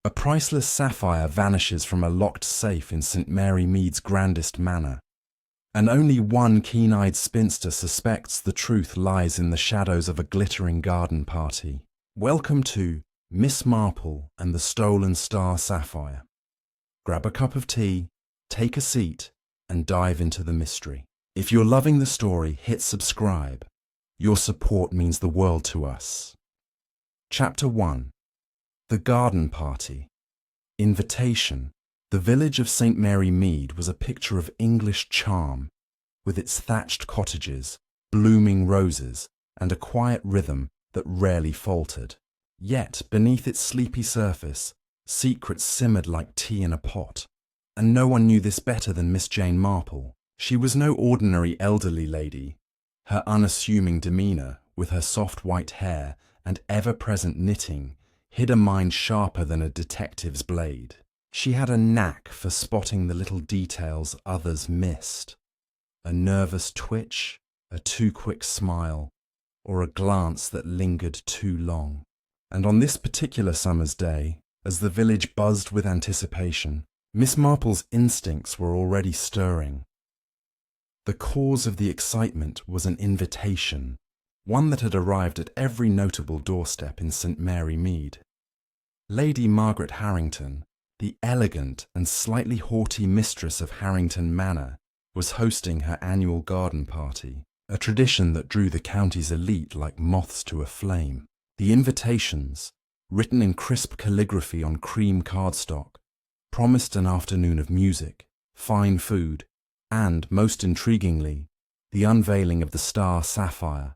A priceless sapphire vanishes from a locked safe in St. Mary Mead's grandest manor, and only one keen-eyed spinster suspects the truth lies in the shadows of a glittering garden party. Welcome to Miss Marple and the Stolen Star Sapphire. Grab a cup of tea, take a seat, and dive into the mystery. If you're loving the story, hit subscribe. Your support means the world to us. Chapter 1. The Garden Party. Invitation. The village of St. Mary Mead was a picture of English charm, with its thatched cottages, blooming roses, and a quiet rhythm that rarely faltered. Yet, beneath its sleepy surface, secrets simmered like tea in a pot. And no one knew this better than Miss Jane Marple. She was no ordinary elderly lady. Her unassuming demeanour, with her soft white hair and ever-present knitting, hid a mind sharper than a detective's blade. She had a knack for spotting the little details others missed. A nervous twitch, a too quick smile, or a glance that lingered too long. And on this particular summer's day, as the village buzzed with anticipation, Miss Marple's instincts were already stirring. The cause of the excitement was an invitation, one that had arrived at every notable doorstep in St. Mary Mead. Lady Margaret Harrington, the elegant and slightly haughty mistress of Harrington Manor, was hosting her annual garden party, a tradition that drew the county's elite like moths to a flame. The invitations, written in crisp calligraphy on cream cardstock, promised an afternoon of music, fine food, and, most intriguingly, the unveiling of the star sapphire,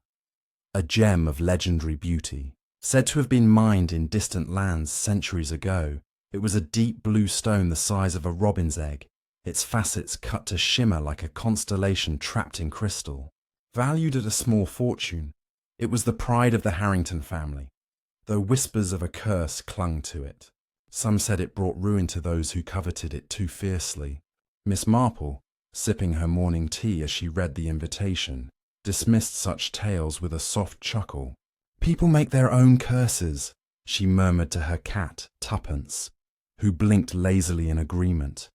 a gem of legendary beauty. Said to have been mined in distant lands centuries ago, it was a deep blue stone the size of a robin's egg, its facets cut to shimmer like a constellation trapped in crystal. Valued at a small fortune, it was the pride of the Harrington family, though whispers of a curse clung to it. Some said it brought ruin to those who coveted it too fiercely. Miss Marple, sipping her morning tea as she read the invitation, dismissed such tales with a soft chuckle. "People make their own curses," she murmured to her cat, Tuppence, who blinked lazily in agreement.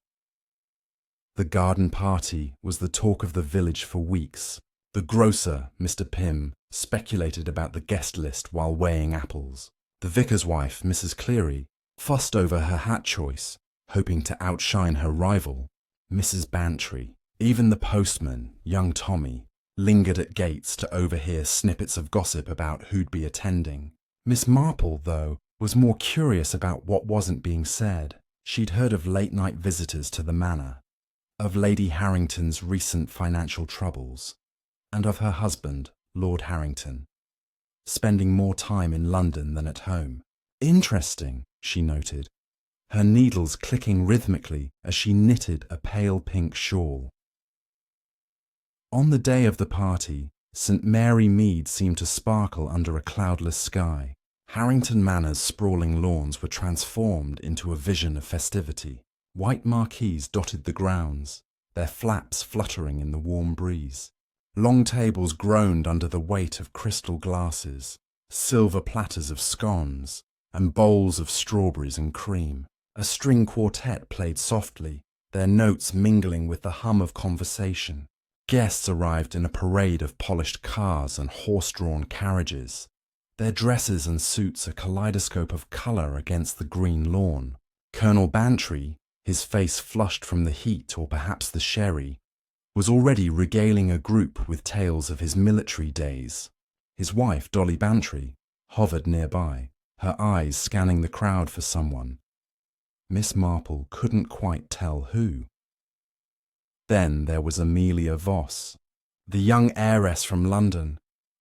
The garden party was the talk of the village for weeks. The grocer, Mr. Pym, speculated about the guest list while weighing apples. The vicar's wife, Mrs. Cleary, fussed over her hat choice, hoping to outshine her rival, Mrs. Bantry. Even the postman, young Tommy, lingered at gates to overhear snippets of gossip about who'd be attending. Miss Marple, though, was more curious about what wasn't being said. She'd heard of late-night visitors to the manor, of Lady Harrington's recent financial troubles, and of her husband, Lord Harrington, spending more time in London than at home. Interesting, she noted, her needles clicking rhythmically as she knitted a pale pink shawl. On the day of the party, St. Mary Mead seemed to sparkle under a cloudless sky. Harrington Manor's sprawling lawns were transformed into a vision of festivity. White marquees dotted the grounds, their flaps fluttering in the warm breeze. Long tables groaned under the weight of crystal glasses, silver platters of scones, and bowls of strawberries and cream. A string quartet played softly, their notes mingling with the hum of conversation. Guests arrived in a parade of polished cars and horse-drawn carriages, their dresses and suits a kaleidoscope of colour against the green lawn. Colonel Bantry, his face flushed from the heat or perhaps the sherry, was already regaling a group with tales of his military days. His wife, Dolly Bantry, hovered nearby, her eyes scanning the crowd for someone. Miss Marple couldn't quite tell who. Then there was Amelia Voss, the young heiress from London,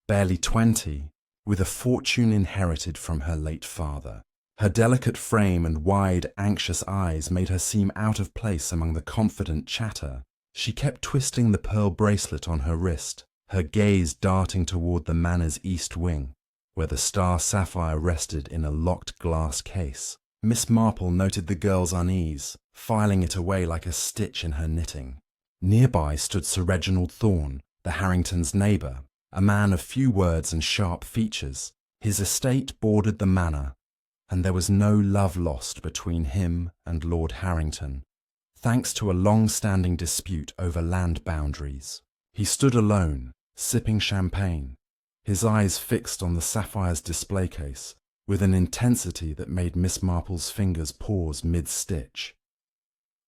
barely 20, with a fortune inherited from her late father. Her delicate frame and wide, anxious eyes made her seem out of place among the confident chatter. She kept twisting the pearl bracelet on her wrist, her gaze darting toward the manor's east wing, where the star sapphire rested in a locked glass case. Miss Marple noted the girl's unease, filing it away like a stitch in her knitting. Nearby stood Sir Reginald Thorne, the Harringtons' neighbour, a man of few words and sharp features. His estate bordered the manor, and there was no love lost between him and Lord Harrington, thanks to a long-standing dispute over land boundaries. He stood alone, sipping champagne, his eyes fixed on the Sapphire's display case, with an intensity that made Miss Marple's fingers pause mid-stitch.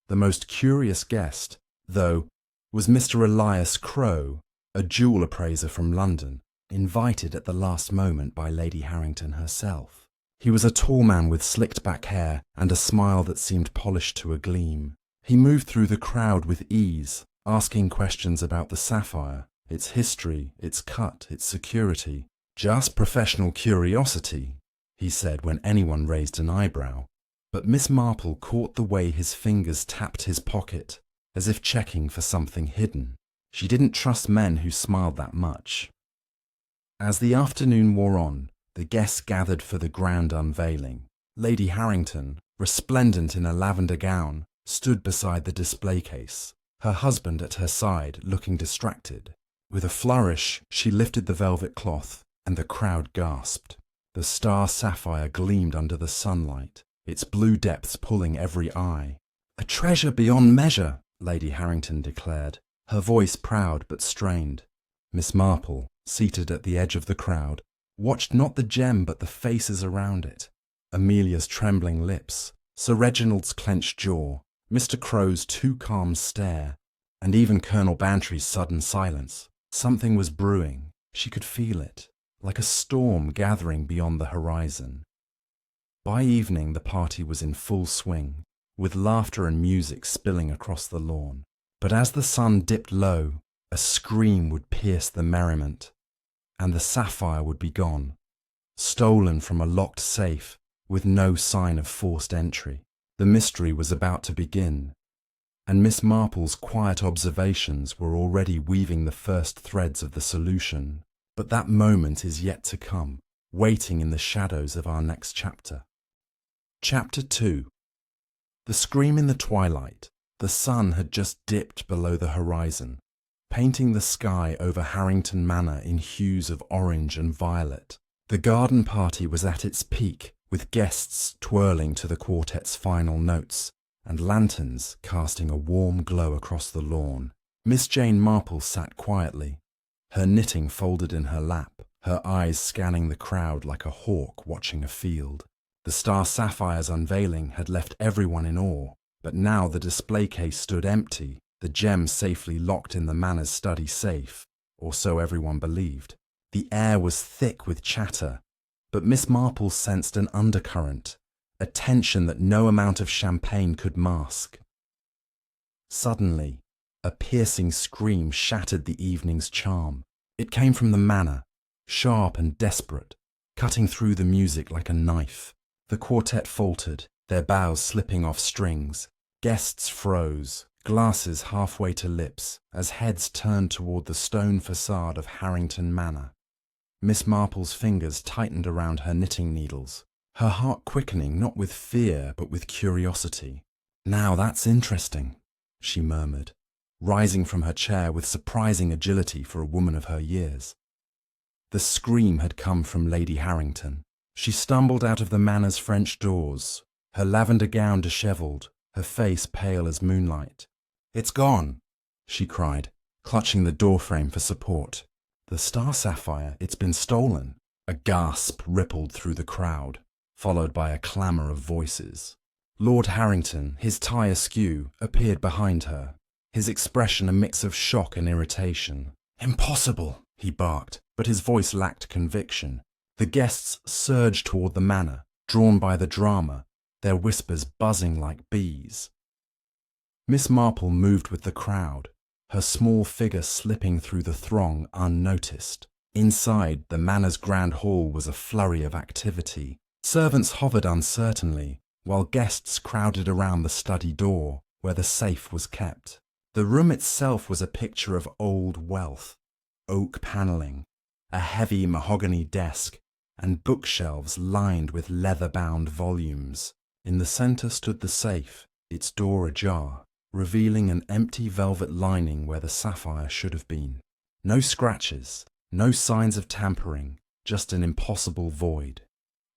The most curious guest, though, was Mr. Elias Crowe, a jewel appraiser from London, invited at the last moment by Lady Harrington herself. He was a tall man with slicked-back hair and a smile that seemed polished to a gleam. He moved through the crowd with ease, asking questions about the Sapphire, its history, its cut, its security. "Just professional curiosity," he said when anyone raised an eyebrow. But Miss Marple caught the way his fingers tapped his pocket, as if checking for something hidden. She didn't trust men who smiled that much. As the afternoon wore on, the guests gathered for the grand unveiling. Lady Harrington, resplendent in a lavender gown, stood beside the display case, her husband at her side, looking distracted. With a flourish, she lifted the velvet cloth, and the crowd gasped. The star sapphire gleamed under the sunlight, its blue depths pulling every eye. "A treasure beyond measure," Lady Harrington declared, her voice proud but strained. Miss Marple, seated at the edge of the crowd, watched not the gem but the faces around it. Amelia's trembling lips, Sir Reginald's clenched jaw, Mr. Crowe's too calm stare, and even Colonel Bantry's sudden silence. Something was brewing. She could feel it, like a storm gathering beyond the horizon. By evening the party was in full swing, with laughter and music spilling across the lawn. But as the sun dipped low, a scream would pierce the merriment, and the sapphire would be gone, stolen from a locked safe with no sign of forced entry. The mystery was about to begin, and Miss Marple's quiet observations were already weaving the first threads of the solution. But that moment is yet to come, waiting in the shadows of our next chapter. Chapter 2. The scream in the twilight. The sun had just dipped below the horizon, painting the sky over Harrington Manor in hues of orange and violet. The garden party was at its peak, with guests twirling to the quartet's final notes, and lanterns casting a warm glow across the lawn. Miss Jane Marple sat quietly, her knitting folded in her lap, her eyes scanning the crowd like a hawk watching a field. The star sapphire's unveiling had left everyone in awe, but now the display case stood empty, the gem safely locked in the manor's study safe, or so everyone believed. The air was thick with chatter, but Miss Marple sensed an undercurrent, a tension that no amount of champagne could mask. Suddenly, a piercing scream shattered the evening's charm. It came from the manor, sharp and desperate, cutting through the music like a knife. The quartet faltered, their bows slipping off strings. Guests froze, glasses halfway to lips, as heads turned toward the stone facade of Harrington Manor. Miss Marple's fingers tightened around her knitting needles, her heart quickening not with fear but with curiosity. "Now that's interesting," she murmured, rising from her chair with surprising agility for a woman of her years. The scream had come from Lady Harrington. She stumbled out of the manor's French doors, her lavender gown dishevelled, her face pale as moonlight. "It's gone," she cried, clutching the doorframe for support. "The star sapphire, it's been stolen." A gasp rippled through the crowd, followed by a clamour of voices. Lord Harrington, his tie askew, appeared behind her, his expression a mix of shock and irritation. "Impossible," he barked, but his voice lacked conviction. The guests surged toward the manor, drawn by the drama, their whispers buzzing like bees. Miss Marple moved with the crowd, her small figure slipping through the throng unnoticed. Inside, the manor's grand hall was a flurry of activity. Servants hovered uncertainly, while guests crowded around the study door, where the safe was kept. The room itself was a picture of old wealth. Oak panelling, a heavy mahogany desk, and bookshelves lined with leather-bound volumes. In the centre stood the safe, its door ajar, revealing an empty velvet lining where the sapphire should have been. No scratches, no signs of tampering, just an impossible void.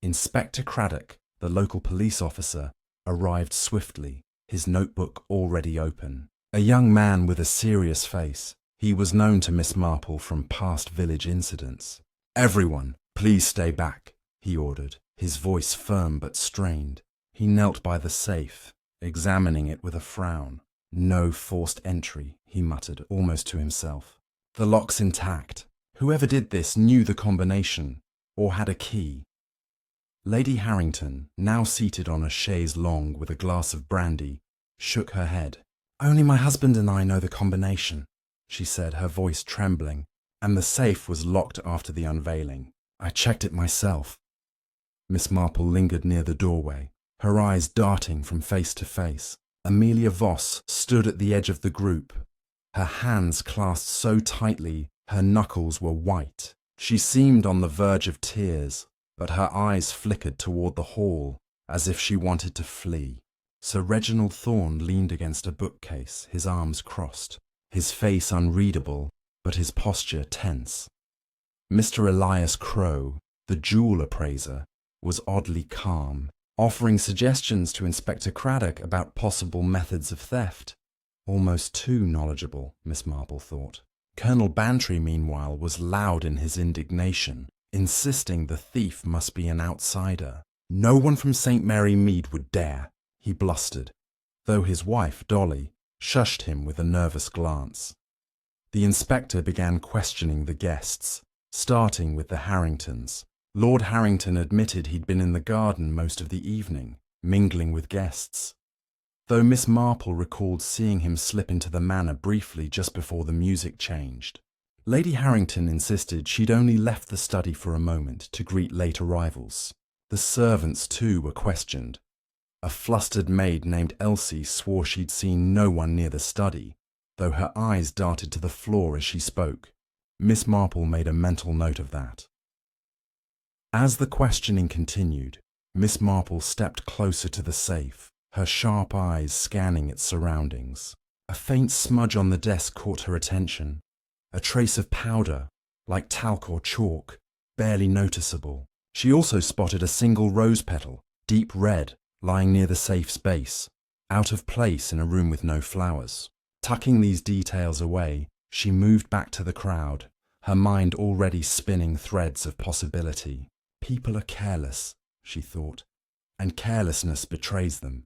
Inspector Craddock, The local police officer arrived swiftly, his notebook already open. A young man with a serious face. He was known to Miss Marple from past village incidents. "Everyone, please stay back," he ordered, his voice firm but strained. He knelt by the safe, examining it with a frown. "No forced entry," he muttered, almost to himself. "The lock's intact. Whoever did this knew the combination, or had a key." Lady Harrington, now seated on a chaise longue with a glass of brandy, shook her head. "Only my husband and I know the combination," she said, her voice trembling, "and the safe was locked after the unveiling. I checked it myself." Miss Marple lingered near the doorway, her eyes darting from face to face. Amelia Voss stood at the edge of the group, her hands clasped so tightly her knuckles were white. She seemed on the verge of tears, but her eyes flickered toward the hall as if she wanted to flee. Sir Reginald Thorne leaned against a bookcase, his arms crossed, his face unreadable, but his posture tense. Mr. Elias Crowe, the jewel appraiser, was oddly calm, offering suggestions to Inspector Craddock about possible methods of theft. Almost too knowledgeable, Miss Marple thought. Colonel Bantry, meanwhile, was loud in his indignation, insisting the thief must be an outsider. "No one from St. Mary Mead would dare," he blustered, though his wife, Dolly, shushed him with a nervous glance. The inspector began questioning the guests, starting with the Harringtons. Lord Harrington admitted he'd been in the garden most of the evening, mingling with guests, though Miss Marple recalled seeing him slip into the manor briefly just before the music changed. Lady Harrington insisted she'd only left the study for a moment to greet late arrivals. The servants, too, were questioned. A flustered maid named Elsie swore she'd seen no one near the study, though her eyes darted to the floor as she spoke. Miss Marple made a mental note of that. As the questioning continued, Miss Marple stepped closer to the safe, her sharp eyes scanning its surroundings. A faint smudge on the desk caught her attention, a trace of powder, like talc or chalk, barely noticeable. She also spotted a single rose petal, deep red, lying near the safe's base, out of place in a room with no flowers. Tucking these details away, she moved back to the crowd, her mind already spinning threads of possibility. People are careless, she thought, and carelessness betrays them.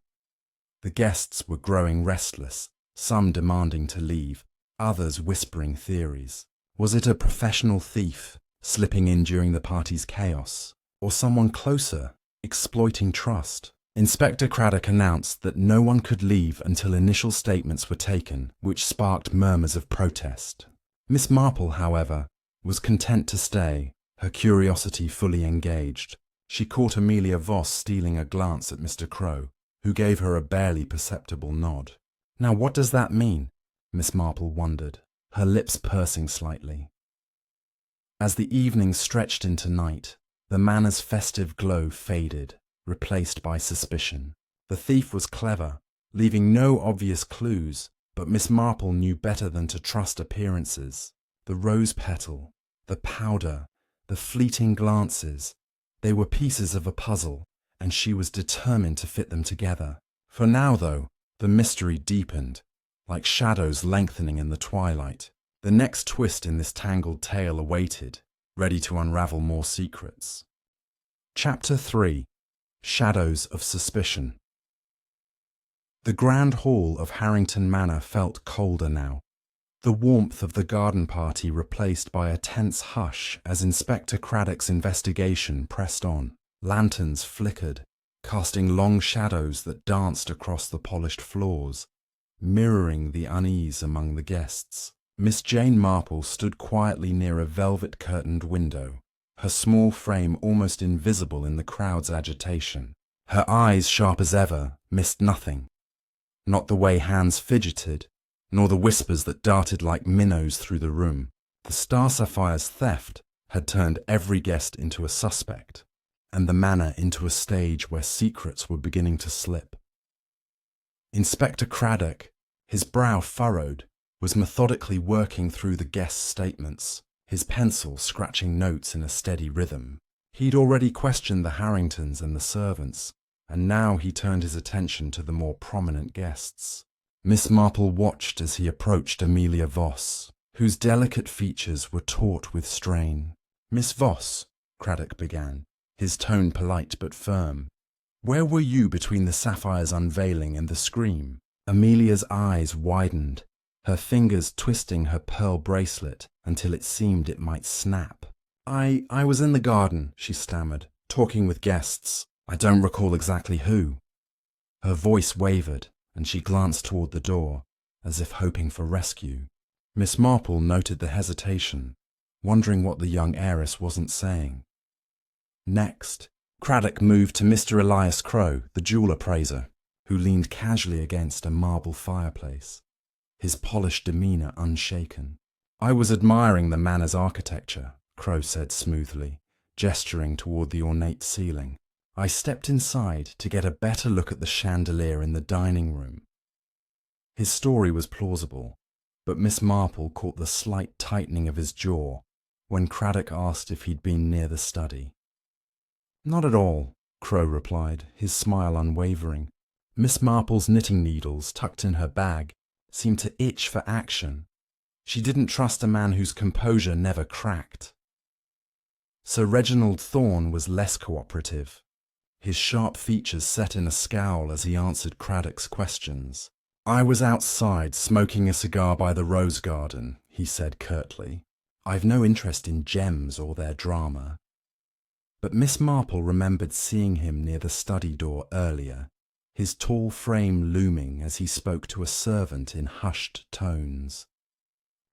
The guests were growing restless, some demanding to leave, others whispering theories. Was it a professional thief, slipping in during the party's chaos, or someone closer, exploiting trust? Inspector Craddock announced that no one could leave until initial statements were taken, which sparked murmurs of protest. Miss Marple, however, was content to stay, her curiosity fully engaged. She caught Amelia Voss stealing a glance at Mr. Crowe, who gave her a barely perceptible nod. "Now what does that mean?" Miss Marple wondered, her lips pursing slightly. As the evening stretched into night, the manor's festive glow faded, replaced by suspicion. The thief was clever, leaving no obvious clues, but Miss Marple knew better than to trust appearances. The rose petal, the powder, the fleeting glances, they were pieces of a puzzle, and she was determined to fit them together. For now, though, the mystery deepened, like shadows lengthening in the twilight. The next twist in this tangled tale awaited, ready to unravel more secrets. Chapter 3. Shadows of Suspicion. The grand hall of Harrington Manor felt colder now, the warmth of the garden party replaced by a tense hush as Inspector Craddock's investigation pressed on. Lanterns flickered, casting long shadows that danced across the polished floors, mirroring the unease among the guests. Miss Jane Marple stood quietly near a velvet-curtained window, her small frame almost invisible in the crowd's agitation. Her eyes, sharp as ever, missed nothing. Not the way hands fidgeted, nor the whispers that darted like minnows through the room. The Star Sapphire's theft had turned every guest into a suspect, and the manor into a stage where secrets were beginning to slip. Inspector Craddock, his brow furrowed, was methodically working through the guests' statements, his pencil scratching notes in a steady rhythm. He'd already questioned the Harringtons and the servants, and now he turned his attention to the more prominent guests. Miss Marple watched as he approached Amelia Voss, whose delicate features were taut with strain. "Miss Voss," Craddock began, his tone polite but firm, "where were you between the Sapphire's unveiling and the scream?" Amelia's eyes widened, her fingers twisting her pearl bracelet until it seemed it might snap. I was in the garden," she stammered, "talking with guests. I don't recall exactly who." Her voice wavered, and she glanced toward the door, as if hoping for rescue. Miss Marple noted the hesitation, wondering what the young heiress wasn't saying. Next, Craddock moved to Mr. Elias Crowe, the jewel appraiser, who leaned casually against a marble fireplace, his polished demeanour unshaken. "I was admiring the manor's architecture," Crowe said smoothly, gesturing toward the ornate ceiling. "I stepped inside to get a better look at the chandelier in the dining room." His story was plausible, but Miss Marple caught the slight tightening of his jaw when Craddock asked if he'd been near the study. "Not at all," Crowe replied, his smile unwavering. Miss Marple's knitting needles, tucked in her bag, seemed to itch for action. She didn't trust a man whose composure never cracked. Sir Reginald Thorne was less cooperative, his sharp features set in a scowl as he answered Craddock's questions. "I was outside smoking a cigar by the rose garden," he said curtly. "I've no interest in gems or their drama." But Miss Marple remembered seeing him near the study door earlier, his tall frame looming as he spoke to a servant in hushed tones.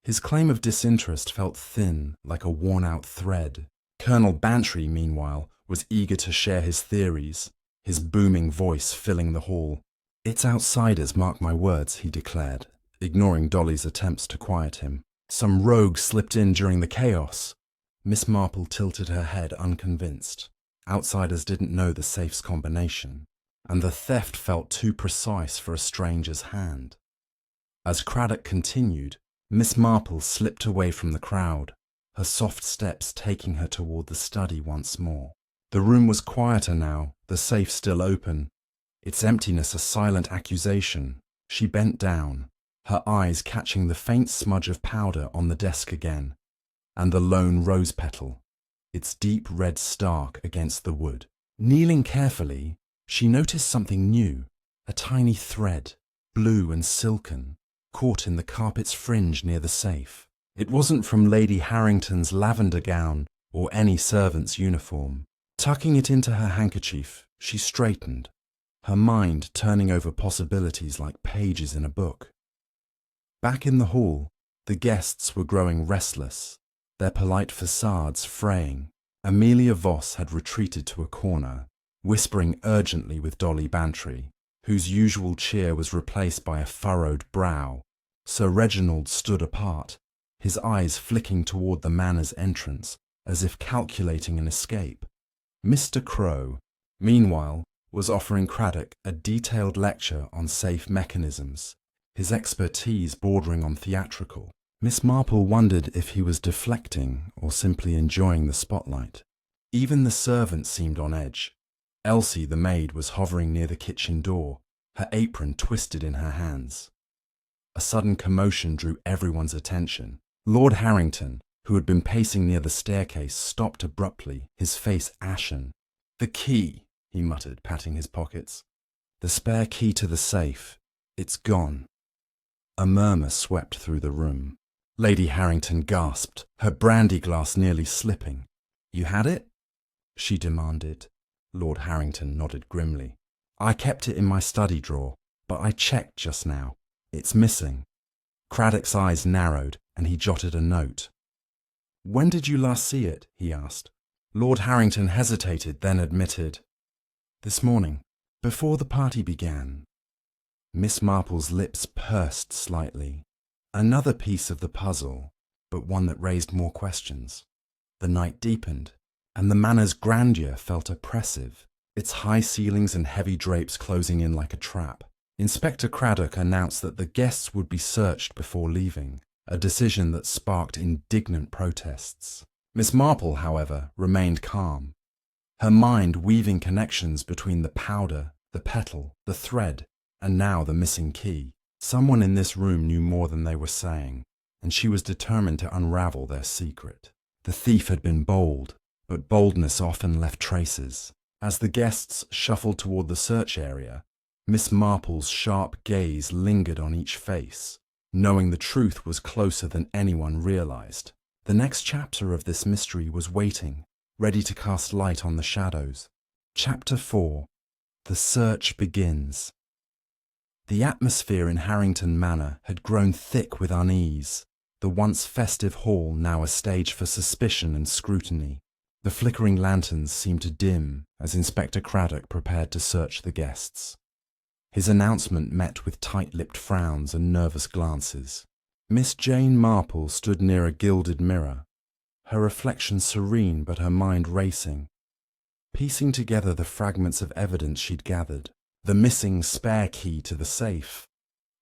His claim of disinterest felt thin, like a worn-out thread. Colonel Bantry, meanwhile, was eager to share his theories, his booming voice filling the hall. "It's outsiders, mark my words," he declared, ignoring Dolly's attempts to quiet him. "Some rogue slipped in during the chaos." Miss Marple tilted her head unconvinced. Outsiders didn't know the safe's combination, and the theft felt too precise for a stranger's hand. As Craddock continued, Miss Marple slipped away from the crowd, her soft steps taking her toward the study once more. The room was quieter now, the safe still open, its emptiness a silent accusation. She bent down, her eyes catching the faint smudge of powder on the desk again, and the lone rose petal, its deep red stalk against the wood. Kneeling carefully, she noticed something new, a tiny thread, blue and silken, caught in the carpet's fringe near the safe. It wasn't from Lady Harrington's lavender gown or any servant's uniform. Tucking it into her handkerchief, she straightened, her mind turning over possibilities like pages in a book. Back in the hall, the guests were growing restless, their polite facades fraying. Amelia Voss had retreated to a corner, whispering urgently with Dolly Bantry, whose usual cheer was replaced by a furrowed brow. Sir Reginald stood apart, his eyes flicking toward the manor's entrance, as if calculating an escape. Mr. Crowe, meanwhile, was offering Craddock a detailed lecture on safe mechanisms, his expertise bordering on theatrical. Miss Marple wondered if he was deflecting or simply enjoying the spotlight. Even the servants seemed on edge. Elsie, the maid, was hovering near the kitchen door, her apron twisted in her hands. A sudden commotion drew everyone's attention. Lord Harrington, who had been pacing near the staircase, stopped abruptly, his face ashen. "The key," he muttered, patting his pockets. "The spare key to the safe. It's gone." A murmur swept through the room. Lady Harrington gasped, her brandy glass nearly slipping. "You had it?" she demanded. Lord Harrington nodded grimly. "I kept it in my study drawer, but I checked just now. It's missing." Craddock's eyes narrowed, and he jotted a note. "When did you last see it?" he asked. Lord Harrington hesitated, then admitted, "This morning, before the party began." Miss Marple's lips pursed slightly. Another piece of the puzzle, but one that raised more questions. The night deepened, and the manor's grandeur felt oppressive, its high ceilings and heavy drapes closing in like a trap. Inspector Craddock announced that the guests would be searched before leaving, a decision that sparked indignant protests. Miss Marple, however, remained calm. her mind weaving connections between the powder, the petal, the thread, and now the missing key. Someone in this room knew more than they were saying, and she was determined to unravel their secret. The thief had been bold, but boldness often left traces. As the guests shuffled toward the search area, Miss Marple's sharp gaze lingered on each face, knowing the truth was closer than anyone realized. The next chapter of this mystery was waiting, ready to cast light on the shadows. Chapter 4. The Search Begins. The atmosphere in Harrington Manor had grown thick with unease, the once festive hall now a stage for suspicion and scrutiny. The flickering lanterns seemed to dim as Inspector Craddock prepared to search the guests. His announcement met with tight-lipped frowns and nervous glances. Miss Jane Marple stood near a gilded mirror, her reflection serene but her mind racing, piecing together the fragments of evidence she'd gathered. The missing spare key to the safe,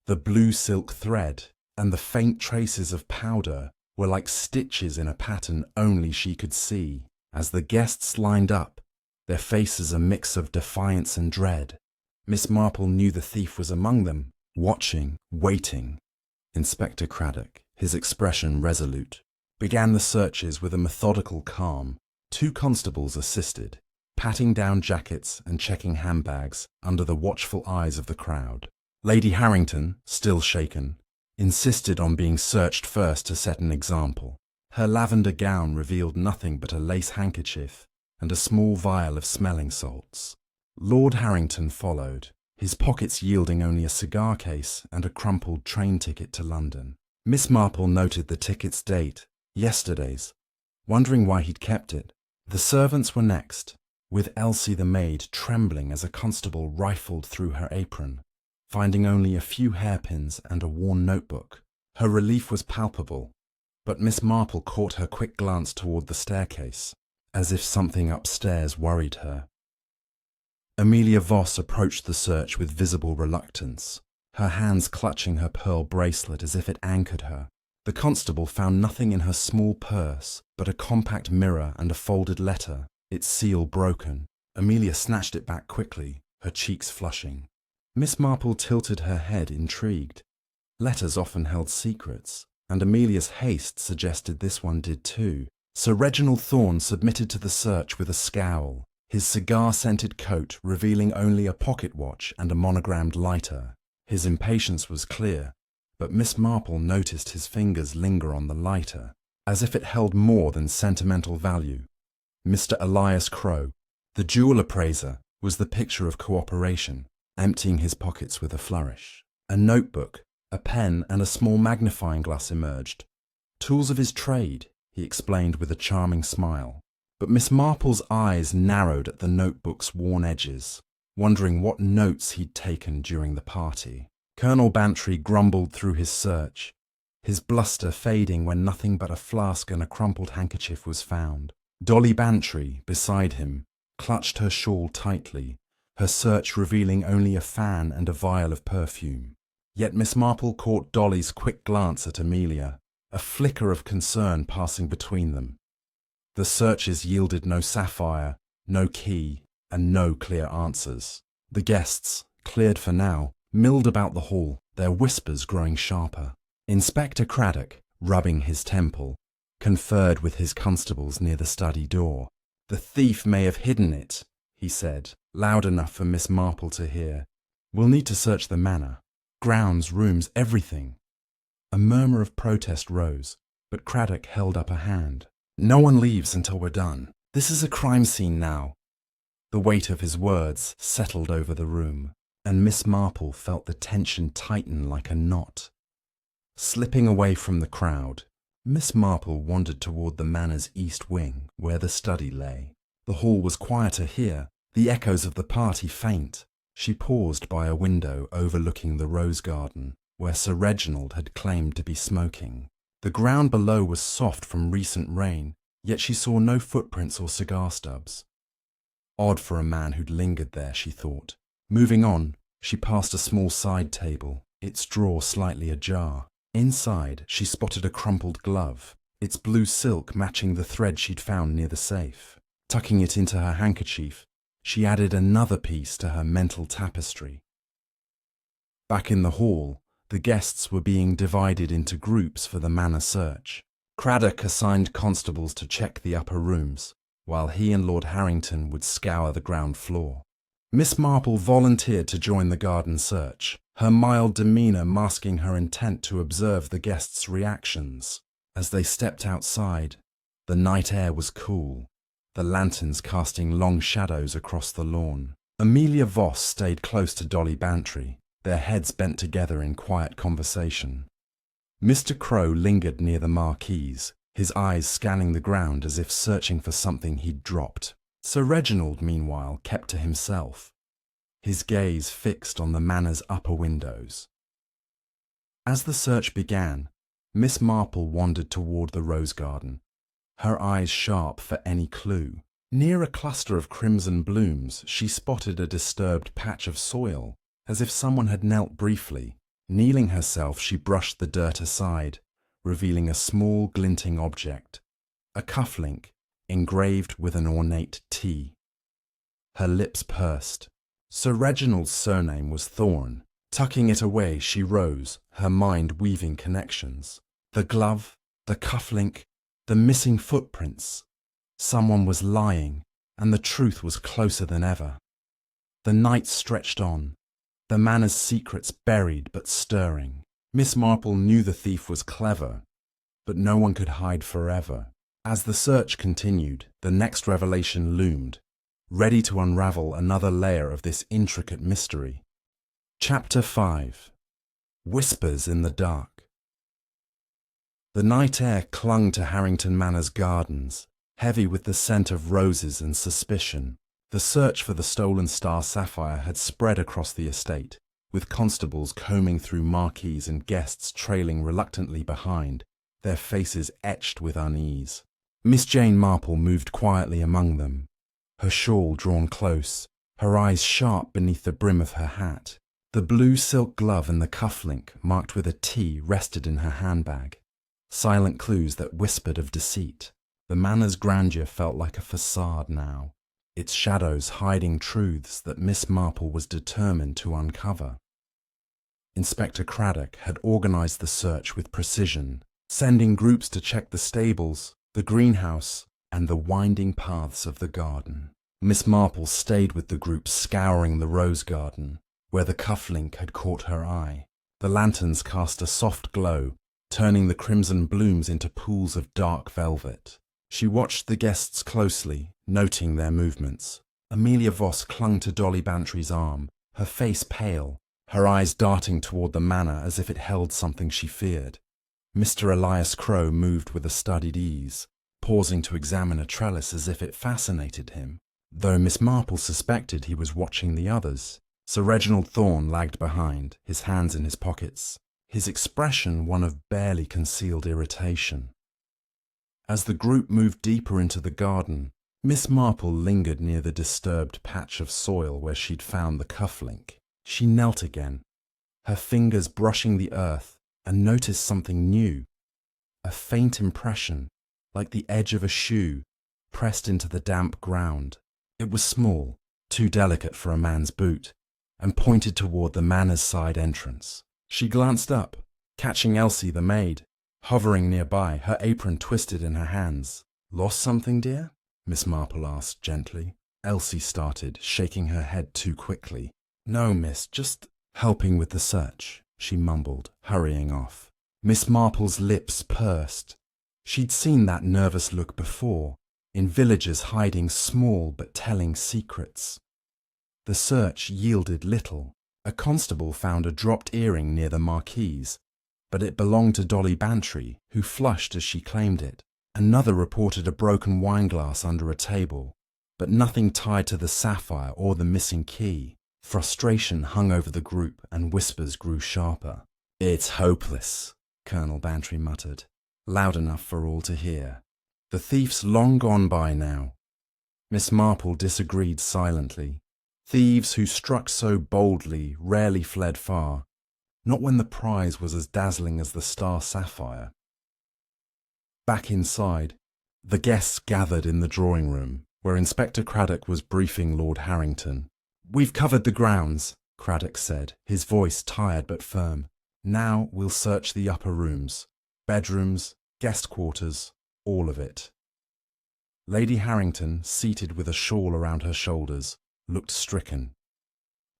the blue silk thread, and the faint traces of powder were like stitches in a pattern only she could see. As the guests lined up, their faces a mix of defiance and dread, Miss Marple knew the thief was among them, watching, waiting. Inspector Craddock, his expression resolute, began the searches with a methodical calm. 2 constables assisted, patting down jackets and checking handbags under the watchful eyes of the crowd. Lady Harrington, still shaken, insisted on being searched first to set an example. Her lavender gown revealed nothing but a lace handkerchief and a small vial of smelling salts. Lord Harrington followed, his pockets yielding only a cigar case and a crumpled train ticket to London. Miss Marple noted the ticket's date, yesterday's, wondering why he'd kept it. The servants were next, with Elsie the maid trembling as a constable rifled through her apron, finding only a few hairpins and a worn notebook. Her relief was palpable, but Miss Marple caught her quick glance toward the staircase, as if something upstairs worried her. Amelia Voss approached the search with visible reluctance, her hands clutching her pearl bracelet as if it anchored her. The constable found nothing in her small purse but a compact mirror and a folded letter, its seal broken. Amelia snatched it back quickly, her cheeks flushing. Miss Marple tilted her head, intrigued. Letters often held secrets, and Amelia's haste suggested this one did too. Sir Reginald Thorne submitted to the search with a scowl, his cigar-scented coat revealing only a pocket watch and a monogrammed lighter. His impatience was clear, but Miss Marple noticed his fingers linger on the lighter, as if it held more than sentimental value. Mr. Elias Crowe, the jewel appraiser, was the picture of cooperation, emptying his pockets with a flourish. A notebook, a pen and a small magnifying glass emerged. Tools of his trade, he explained with a charming smile. But Miss Marple's eyes narrowed at the notebook's worn edges, wondering what notes he'd taken during the party. Colonel Bantry grumbled through his search, his bluster fading when nothing but a flask and a crumpled handkerchief was found. Dolly Bantry, beside him, clutched her shawl tightly, her search revealing only a fan and a vial of perfume. Yet Miss Marple caught Dolly's quick glance at Amelia, a flicker of concern passing between them. The searches yielded no sapphire, no key, and no clear answers. The guests, cleared for now, milled about the hall, their whispers growing sharper. Inspector Craddock, rubbing his temple, conferred with his constables near the study door. "The thief may have hidden it," he said, loud enough for Miss Marple to hear. "We'll need to search the manor. Grounds, rooms, everything." A murmur of protest rose, but Craddock held up a hand. "No one leaves until we're done. This is a crime scene now." The weight of his words settled over the room, and Miss Marple felt the tension tighten like a knot. Slipping away from the crowd, Miss Marple wandered toward the manor's east wing, where the study lay. The hall was quieter here, the echoes of the party faint. She paused by a window overlooking the rose garden, where Sir Reginald had claimed to be smoking. The ground below was soft from recent rain, yet she saw no footprints or cigar stubs. Odd for a man who'd lingered there, she thought. Moving on, she passed a small side table, its drawer slightly ajar. Inside, she spotted a crumpled glove, its blue silk matching the thread she'd found near the safe. Tucking it into her handkerchief, she added another piece to her mental tapestry. Back in the hall, the guests were being divided into groups for the manor search. Craddock assigned constables to check the upper rooms, while he and Lord Harrington would scour the ground floor. Miss Marple volunteered to join the garden search, her mild demeanour masking her intent to observe the guests' reactions. As they stepped outside, the night air was cool, the lanterns casting long shadows across the lawn. Amelia Voss stayed close to Dolly Bantry, their heads bent together in quiet conversation. Mr. Crow lingered near the marquees, his eyes scanning the ground as if searching for something he'd dropped. Sir Reginald, meanwhile, kept to himself, his gaze fixed on the manor's upper windows. As the search began, Miss Marple wandered toward the rose garden, her eyes sharp for any clue. Near a cluster of crimson blooms, she spotted a disturbed patch of soil, as if someone had knelt briefly. Kneeling herself, she brushed the dirt aside, revealing a small glinting object, a cufflink engraved with an ornate T. Her lips pursed. Sir Reginald's surname was Thorne. Tucking it away, she rose, her mind weaving connections. The glove, the cufflink, the missing footprints. Someone was lying, and the truth was closer than ever. The night stretched on, the manor's secrets buried but stirring. Miss Marple knew the thief was clever, but no one could hide forever. As the search continued, the next revelation loomed, ready to unravel another layer of this intricate mystery. Chapter 5. Whispers in the Dark. The night air clung to Harrington Manor's gardens, heavy with the scent of roses and suspicion. The search for the stolen star sapphire had spread across the estate, with constables combing through marquees and guests trailing reluctantly behind, their faces etched with unease. Miss Jane Marple moved quietly among them, her shawl drawn close, her eyes sharp beneath the brim of her hat. The blue silk glove and the cufflink marked with a T rested in her handbag, silent clues that whispered of deceit. The manor's grandeur felt like a facade now, its shadows hiding truths that Miss Marple was determined to uncover. Inspector Craddock had organised the search with precision, sending groups to check the stables, the greenhouse, and the winding paths of the garden. Miss Marple stayed with the group scouring the rose garden, where the cufflink had caught her eye. The lanterns cast a soft glow, turning the crimson blooms into pools of dark velvet. She watched the guests closely, noting their movements. Amelia Voss clung to Dolly Bantry's arm, her face pale, her eyes darting toward the manor as if it held something she feared. Mr. Elias Crow moved with a studied ease, pausing to examine a trellis as if it fascinated him, though Miss Marple suspected he was watching the others. Sir Reginald Thorne lagged behind, his hands in his pockets, his expression one of barely concealed irritation. As the group moved deeper into the garden, Miss Marple lingered near the disturbed patch of soil where she'd found the cufflink. She knelt again, her fingers brushing the earth, and noticed something new, a faint impression, like the edge of a shoe, pressed into the damp ground. It was small, too delicate for a man's boot, and pointed toward the manor's side entrance. She glanced up, catching Elsie the maid, hovering nearby, her apron twisted in her hands. "Lost something, dear?" Miss Marple asked gently. Elsie started, shaking her head too quickly. "No, miss, just helping with the search," she mumbled, hurrying off. Miss Marple's lips pursed. She'd seen that nervous look before, in villagers hiding small but telling secrets. The search yielded little. A constable found a dropped earring near the marquees, but it belonged to Dolly Bantry, who flushed as she claimed it. Another reported a broken wineglass under a table, but nothing tied to the sapphire or the missing key. Frustration hung over the group and whispers grew sharper. "It's hopeless," Colonel Bantry muttered, loud enough for all to hear. "The thief's long gone by now." Miss Marple disagreed silently. Thieves who struck so boldly rarely fled far, not when the prize was as dazzling as the star sapphire. Back inside, the guests gathered in the drawing room, where Inspector Craddock was briefing Lord Harrington. "We've covered the grounds," Craddock said, his voice tired but firm. "Now we'll search the upper rooms, bedrooms, guest quarters, all of it." Lady Harrington, seated with a shawl around her shoulders, looked stricken.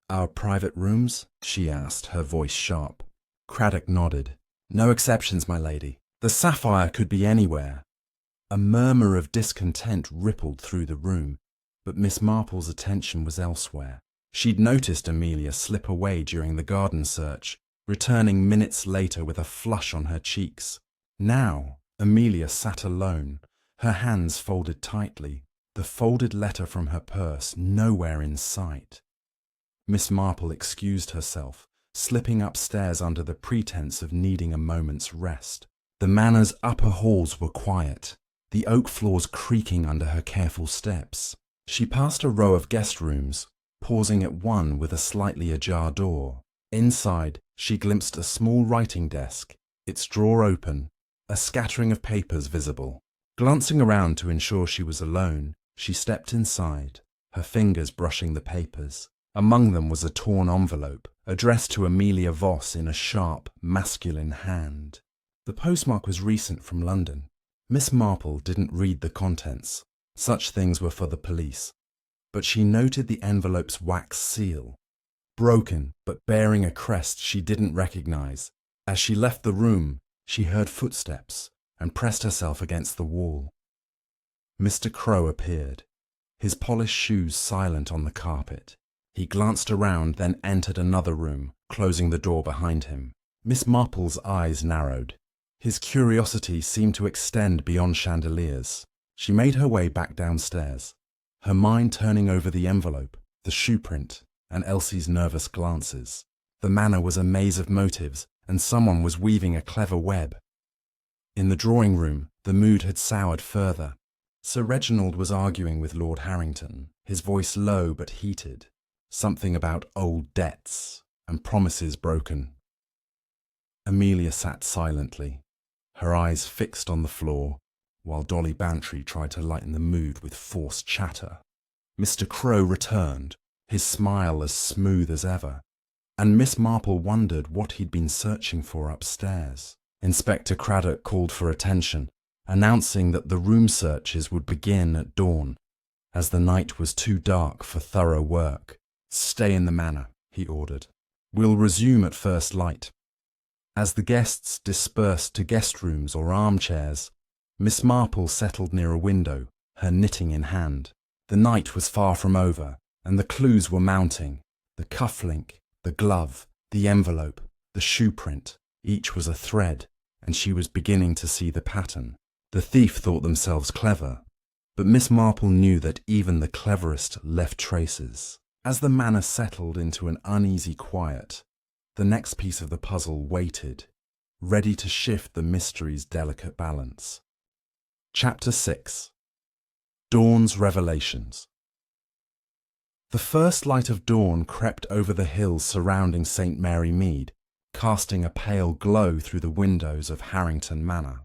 "Our private rooms?" she asked, her voice sharp. Craddock nodded. "No exceptions, my lady. The Sapphire could be anywhere." A murmur of discontent rippled through the room, but Miss Marple's attention was elsewhere. She'd noticed Amelia slip away during the garden search, returning minutes later with a flush on her cheeks. Now, Amelia sat alone, her hands folded tightly, the folded letter from her purse nowhere in sight. Miss Marple excused herself, slipping upstairs under the pretense of needing a moment's rest. The manor's upper halls were quiet, the oak floors creaking under her careful steps. She passed a row of guest rooms, pausing at one with a slightly ajar door. Inside, she glimpsed a small writing desk, its drawer open, a scattering of papers visible. Glancing around to ensure she was alone, she stepped inside, her fingers brushing the papers. Among them was a torn envelope, addressed to Amelia Voss in a sharp, masculine hand. The postmark was recent from London. Miss Marple didn't read the contents. Such things were for the police. But she noted the envelope's wax seal, broken but bearing a crest she didn't recognize. As she left the room, she heard footsteps and pressed herself against the wall. Mr. Crow appeared, his polished shoes silent on the carpet. He glanced around, then entered another room, closing the door behind him. Miss Marple's eyes narrowed. His curiosity seemed to extend beyond chandeliers. She made her way back downstairs, her mind turning over the envelope, the shoe print, and Elsie's nervous glances. The manor was a maze of motives, and someone was weaving a clever web. In the drawing room, the mood had soured further. Sir Reginald was arguing with Lord Harrington, his voice low but heated. Something about old debts and promises broken. Amelia sat silently, her eyes fixed on the floor, while Dolly Bantry tried to lighten the mood with forced chatter. Mr. Crow returned, his smile as smooth as ever, and Miss Marple wondered what he'd been searching for upstairs. Inspector Craddock called for attention, announcing that the room searches would begin at dawn, as the night was too dark for thorough work. "Stay in the manor," he ordered. "We'll resume at first light." As the guests dispersed to guest rooms or armchairs, Miss Marple settled near a window, her knitting in hand. The night was far from over, and the clues were mounting. The cufflink, the glove, the envelope, the shoe print, each was a thread, and she was beginning to see the pattern. The thief thought themselves clever, but Miss Marple knew that even the cleverest left traces. As the manor settled into an uneasy quiet, the next piece of the puzzle waited, ready to shift the mystery's delicate balance. Chapter 6. Dawn's Revelations. The first light of dawn crept over the hills surrounding St. Mary Mead, casting a pale glow through the windows of Harrington Manor.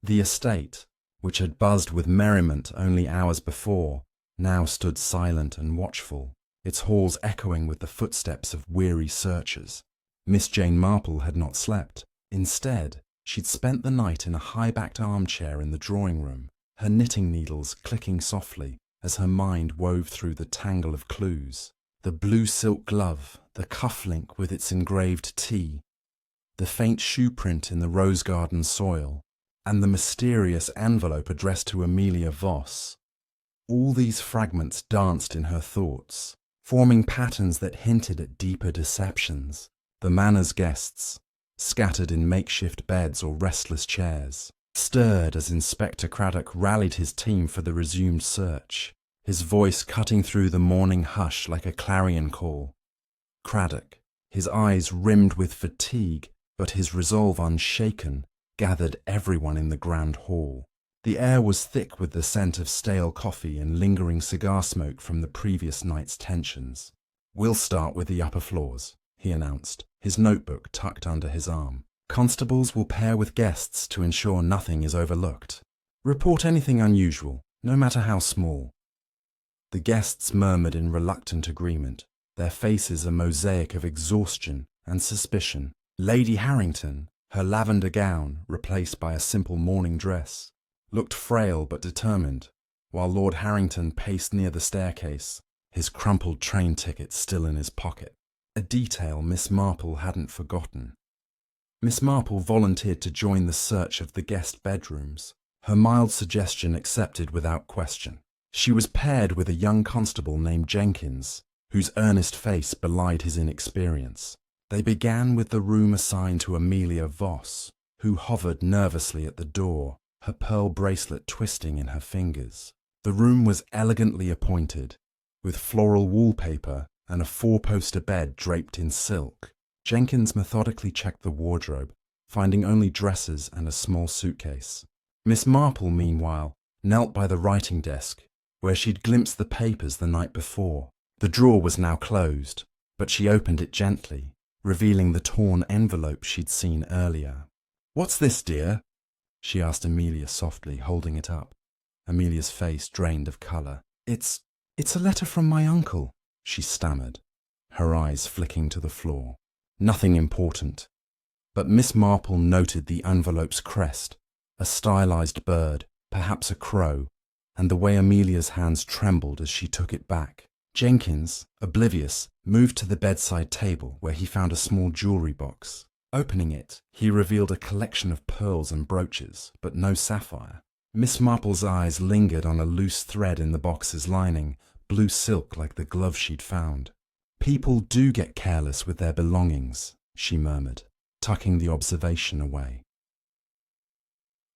The estate, which had buzzed with merriment only hours before, now stood silent and watchful, its halls echoing with the footsteps of weary searchers. Miss Jane Marple had not slept. Instead, she'd spent the night in a high-backed armchair in the drawing-room, her knitting needles clicking softly as her mind wove through the tangle of clues. The blue silk glove, the cufflink with its engraved T, the faint shoe print in the rose garden soil, and the mysterious envelope addressed to Amelia Voss. All these fragments danced in her thoughts, forming patterns that hinted at deeper deceptions. The manor's guests, scattered in makeshift beds or restless chairs, stirred as Inspector Craddock rallied his team for the resumed search, his voice cutting through the morning hush like a clarion call. Craddock, his eyes rimmed with fatigue but his resolve unshaken, gathered everyone in the grand hall. The air was thick with the scent of stale coffee and lingering cigar smoke from the previous night's tensions. "We'll start with the upper floors," he announced, his notebook tucked under his arm. "Constables will pair with guests to ensure nothing is overlooked. Report anything unusual, no matter how small. The guests murmured in reluctant agreement, their faces a mosaic of exhaustion and suspicion. Lady Harrington, her lavender gown, replaced by a simple morning dress, looked frail but determined, while Lord Harrington paced near the staircase, his crumpled train ticket still in his pocket, a detail Miss Marple hadn't forgotten. Miss Marple volunteered to join the search of the guest bedrooms, her mild suggestion accepted without question. She was paired with a young constable named Jenkins, whose earnest face belied his inexperience. They began with the room assigned to Amelia Voss, who hovered nervously at the door, her pearl bracelet twisting in her fingers. The room was elegantly appointed, with floral wallpaper and a four-poster bed draped in silk. Jenkins methodically checked the wardrobe, finding only dresses and a small suitcase. Miss Marple, meanwhile, knelt by the writing desk, where she'd glimpsed the papers the night before. The drawer was now closed, but she opened it gently, revealing the torn envelope she'd seen earlier. "What's this, dear?" she asked Amelia softly, holding it up. Amelia's face drained of colour. It's a letter from my uncle," she stammered, her eyes flicking to the floor. Nothing important. But Miss Marple noted the envelope's crest, a stylized bird, perhaps a crow, and the way Amelia's hands trembled as she took it back. Jenkins, oblivious, moved to the bedside table where he found a small jewellery box. Opening it, he revealed a collection of pearls and brooches, but no sapphire. Miss Marple's eyes lingered on a loose thread in the box's lining, blue silk like the glove she'd found. "People do get careless with their belongings," she murmured, tucking the observation away.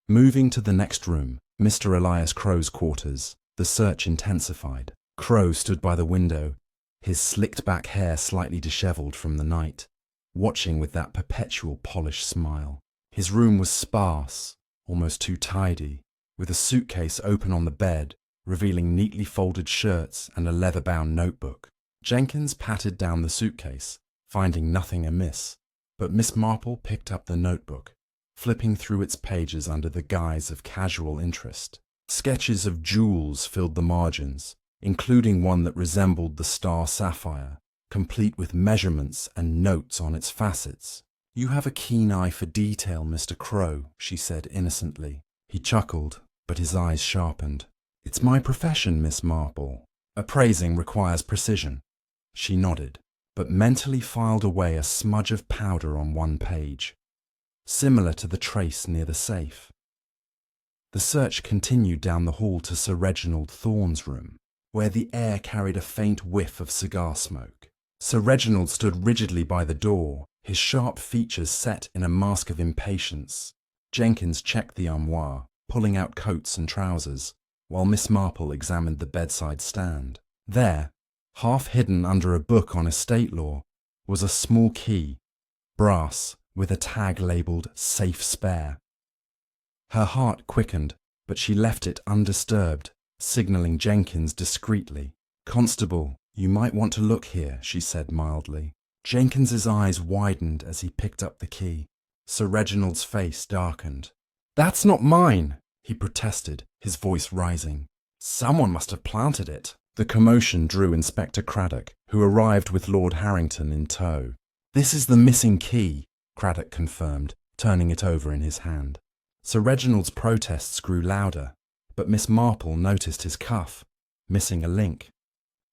Moving to the next room, Mr. Elias Crow's quarters, the search intensified. Crow stood by the window, his slicked-back hair slightly dishevelled from the night, watching with that perpetual polished smile. His room was sparse, almost too tidy, with a suitcase open on the bed, revealing neatly folded shirts and a leather-bound notebook. Jenkins patted down the suitcase, finding nothing amiss, but Miss Marple picked up the notebook, flipping through its pages under the guise of casual interest. Sketches of jewels filled the margins, including one that resembled the star Sapphire, complete with measurements and notes on its facets. "You have a keen eye for detail, Mr. Crow," she said innocently. He chuckled, but his eyes sharpened. "It's my profession, Miss Marple. Appraising requires precision." She nodded, but mentally filed away a smudge of powder on one page, similar to the trace near the safe. The search continued down the hall to Sir Reginald Thorne's room, where the air carried a faint whiff of cigar smoke. Sir Reginald stood rigidly by the door, his sharp features set in a mask of impatience. Jenkins checked the armoire, pulling out coats and trousers, while Miss Marple examined the bedside stand. There, half hidden under a book on estate law, was a small key, brass, with a tag labelled "Safe Spare." Her heart quickened, but she left it undisturbed, signalling Jenkins discreetly. "Constable, you might want to look here," she said mildly. Jenkins's eyes widened as he picked up the key. Sir Reginald's face darkened. "That's not mine," he protested, his voice rising. "Someone must have planted it." The commotion drew Inspector Craddock, who arrived with Lord Harrington in tow. "This is the missing key," Craddock confirmed, turning it over in his hand. Sir Reginald's protests grew louder, but Miss Marple noticed his cuff, missing a link,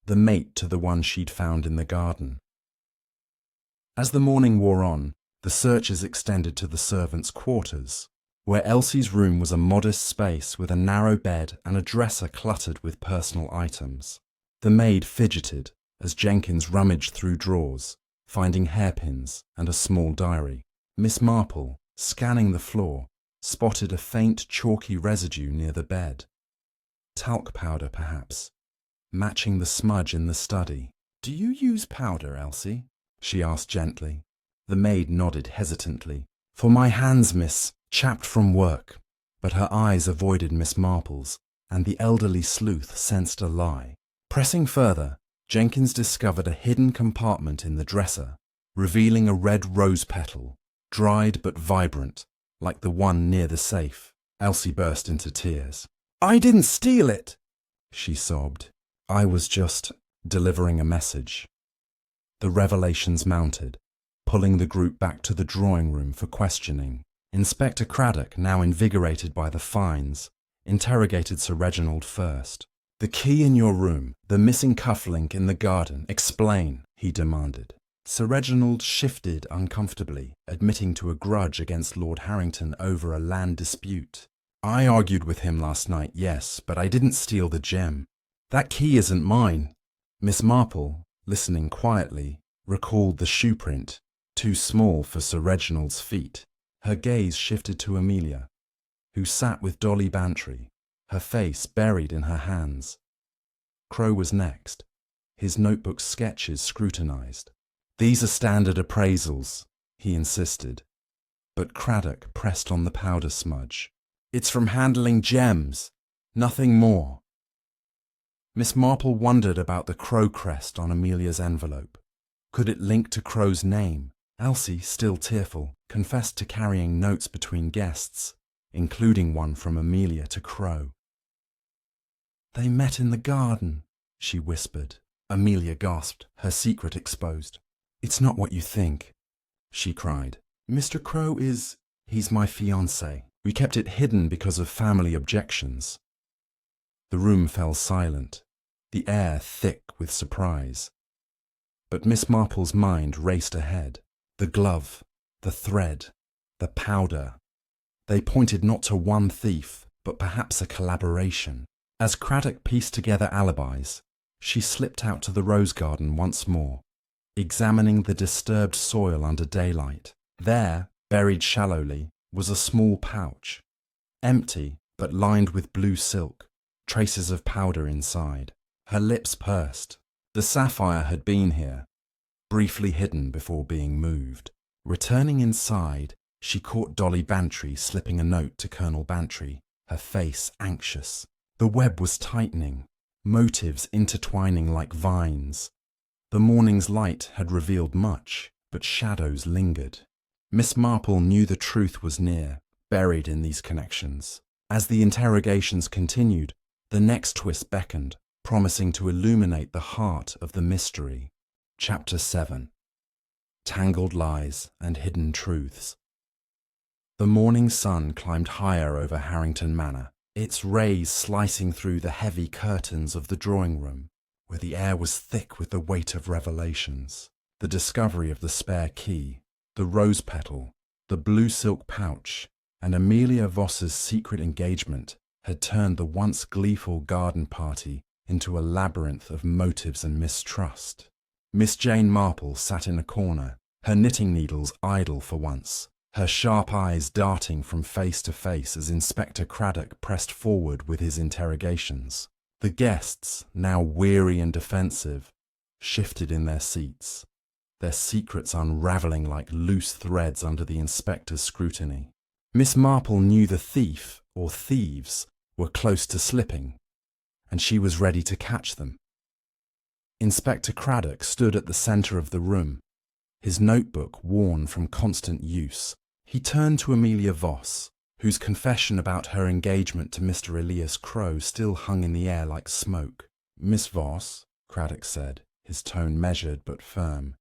the mate to the one she'd found in the garden. As the morning wore on, the searches extended to the servants' quarters, where Elsie's room was a modest space with a narrow bed and a dresser cluttered with personal items. The maid fidgeted as Jenkins rummaged through drawers, finding hairpins and a small diary. Miss Marple, scanning the floor, spotted a faint chalky residue near the bed. Talc powder, perhaps, matching the smudge in the study. "Do you use powder, Elsie?" she asked gently. The maid nodded hesitantly. "For my hands, miss, chapped from work." But her eyes avoided Miss Marple's, and the elderly sleuth sensed a lie. Pressing further, Jenkins discovered a hidden compartment in the dresser, revealing a red rose petal, dried but vibrant, like the one near the safe. Elsie burst into tears. "I didn't steal it," she sobbed. I was just delivering a message. The revelations mounted, pulling the group back to the drawing room for questioning. Inspector Craddock, now invigorated by the fines, interrogated Sir Reginald first. "The key in your room, the missing cufflink in the garden, explain," he demanded. Sir Reginald shifted uncomfortably, admitting to a grudge against Lord Harrington over a land dispute. "I argued with him last night, yes, but I didn't steal the gem. That key isn't mine." Miss Marple, listening quietly, recalled the shoe print, too small for Sir Reginald's feet. Her gaze shifted to Amelia, who sat with Dolly Bantry, her face buried in her hands. Crow was next, his notebook sketches scrutinized. "These are standard appraisals," he insisted, but Craddock pressed on the powder smudge. "It's from handling gems, nothing more." Miss Marple wondered about the crow crest on Amelia's envelope. Could it link to Crow's name? Elsie, still tearful, confessed to carrying notes between guests, including one from Amelia to Crow. "They met in the garden," she whispered. Amelia gasped, her secret exposed. "It's not what you think," she cried. "Mr. Crow he's my fiancé. We kept it hidden because of family objections." The room fell silent, the air thick with surprise. But Miss Marple's mind raced ahead. The glove, the thread, the powder. They pointed not to one thief, but perhaps a collaboration. As Craddock pieced together alibis, she slipped out to the rose garden once more, examining the disturbed soil under daylight. There, buried shallowly, was a small pouch, empty but lined with blue silk, traces of powder inside. Her lips pursed. The sapphire had been here, briefly hidden before being moved. Returning inside, she caught Dolly Bantry slipping a note to Colonel Bantry, her face anxious. The web was tightening, motives intertwining like vines. The morning's light had revealed much, but shadows lingered. Miss Marple knew the truth was near, buried in these connections. As the interrogations continued, the next twist beckoned, promising to illuminate the heart of the mystery. Chapter 7. Tangled Lies and Hidden Truths. The morning sun climbed higher over Harrington Manor, its rays slicing through the heavy curtains of the drawing room, where the air was thick with the weight of revelations. The discovery of the spare key, the rose petal, the blue silk pouch, and Amelia Voss's secret engagement had turned the once gleeful garden party into a labyrinth of motives and mistrust. Miss Jane Marple sat in a corner, her knitting needles idle for once, her sharp eyes darting from face to face as Inspector Craddock pressed forward with his interrogations. The guests, now weary and defensive, shifted in their seats, their secrets unravelling like loose threads under the inspector's scrutiny. Miss Marple knew the thief, or thieves, were close to slipping, and she was ready to catch them. Inspector Craddock stood at the centre of the room, his notebook worn from constant use. He turned to Amelia Voss, whose confession about her engagement to Mr. Elias Crow still hung in the air like smoke. "Miss Voss," Craddock said, his tone measured but firm,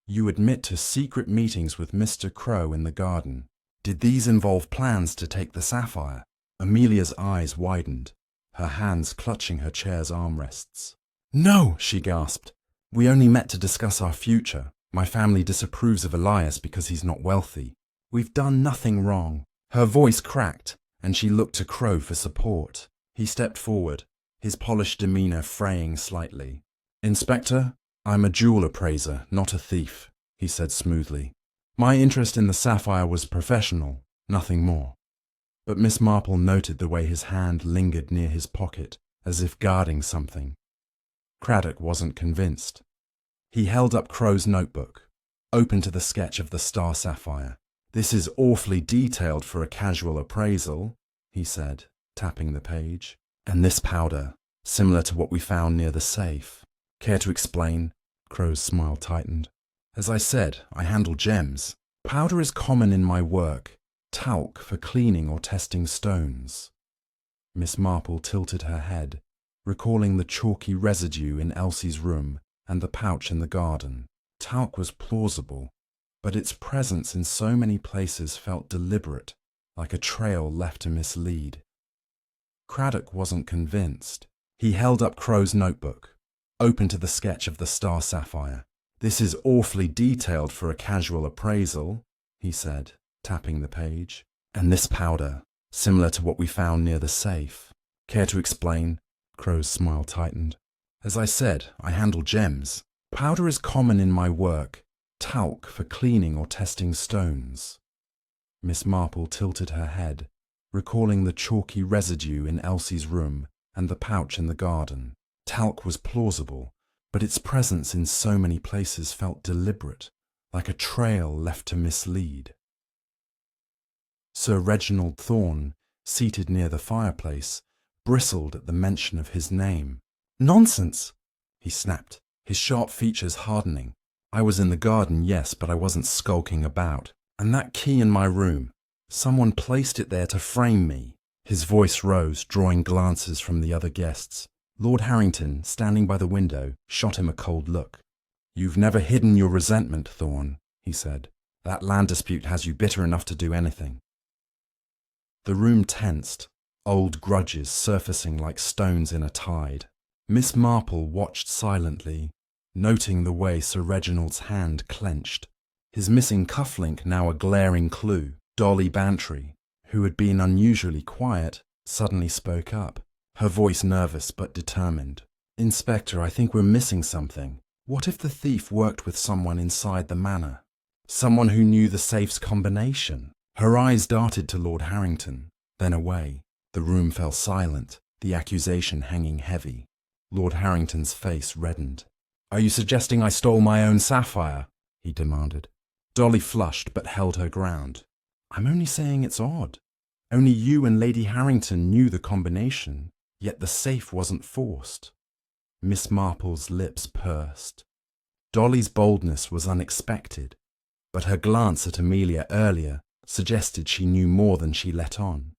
"you admit to secret meetings with Mr. Crow in the garden. Did these involve plans to take the sapphire?" Amelia's eyes widened, her hands clutching her chair's armrests. "No," she gasped. "We only met to discuss our future. My family disapproves of Elias because he's not wealthy. We've done nothing wrong." Her voice cracked, and she looked to Crow for support. He stepped forward, his polished demeanour fraying slightly. "Inspector, I'm a jewel appraiser, not a thief," he said smoothly. "My interest in the sapphire was professional, nothing more." But Miss Marple noted the way his hand lingered near his pocket, as if guarding something. Craddock wasn't convinced. He held up Crow's notebook, open to the sketch of the star sapphire. "This is awfully detailed for a casual appraisal," he said, tapping the page. "And this powder, similar to what we found near the safe. Care to explain?" Crow's smile tightened. "As I said, I handle gems. Powder is common in my work, talc for cleaning or testing stones." Miss Marple tilted her head, recalling the chalky residue in Elsie's room and the pouch in the garden. Talc was plausible, but its presence in so many places felt deliberate, like a trail left to mislead. Craddock wasn't convinced. He held up Crow's notebook, open to the sketch of the star sapphire. "This is awfully detailed for a casual appraisal," he said, tapping the page. "And this powder, similar to what we found near the safe. Care to explain?" Crow's smile tightened. "As I said, I handle gems. Powder is common in my work, talc for cleaning or testing stones." Miss Marple tilted her head, recalling the chalky residue in Elsie's room and the pouch in the garden. Talc was plausible, but its presence in so many places felt deliberate, like a trail left to mislead. Sir Reginald Thorne, seated near the fireplace, bristled at the mention of his name. "Nonsense!" he snapped, his sharp features hardening. "I was in the garden, yes, but I wasn't skulking about. And that key in my room, someone placed it there to frame me." His voice rose, drawing glances from the other guests. Lord Harrington, standing by the window, shot him a cold look. "You've never hidden your resentment, Thorne," he said. "That land dispute has you bitter enough to do anything." The room tensed, old grudges surfacing like stones in a tide. Miss Marple watched silently, noting the way Sir Reginald's hand clenched. His missing cufflink now a glaring clue. Dolly Bantry, who had been unusually quiet, suddenly spoke up, her voice nervous but determined. "Inspector, I think we're missing something. What if the thief worked with someone inside the manor? Someone who knew the safe's combination?" Her eyes darted to Lord Harrington, then away. The room fell silent, the accusation hanging heavy. Lord Harrington's face reddened. "Are you suggesting I stole my own sapphire?" he demanded. Dolly flushed but held her ground. "I'm only saying it's odd. Only you and Lady Harrington knew the combination, yet the safe wasn't forced." Miss Marple's lips pursed. Dolly's boldness was unexpected, but her glance at Amelia earlier suggested she knew more than she let on.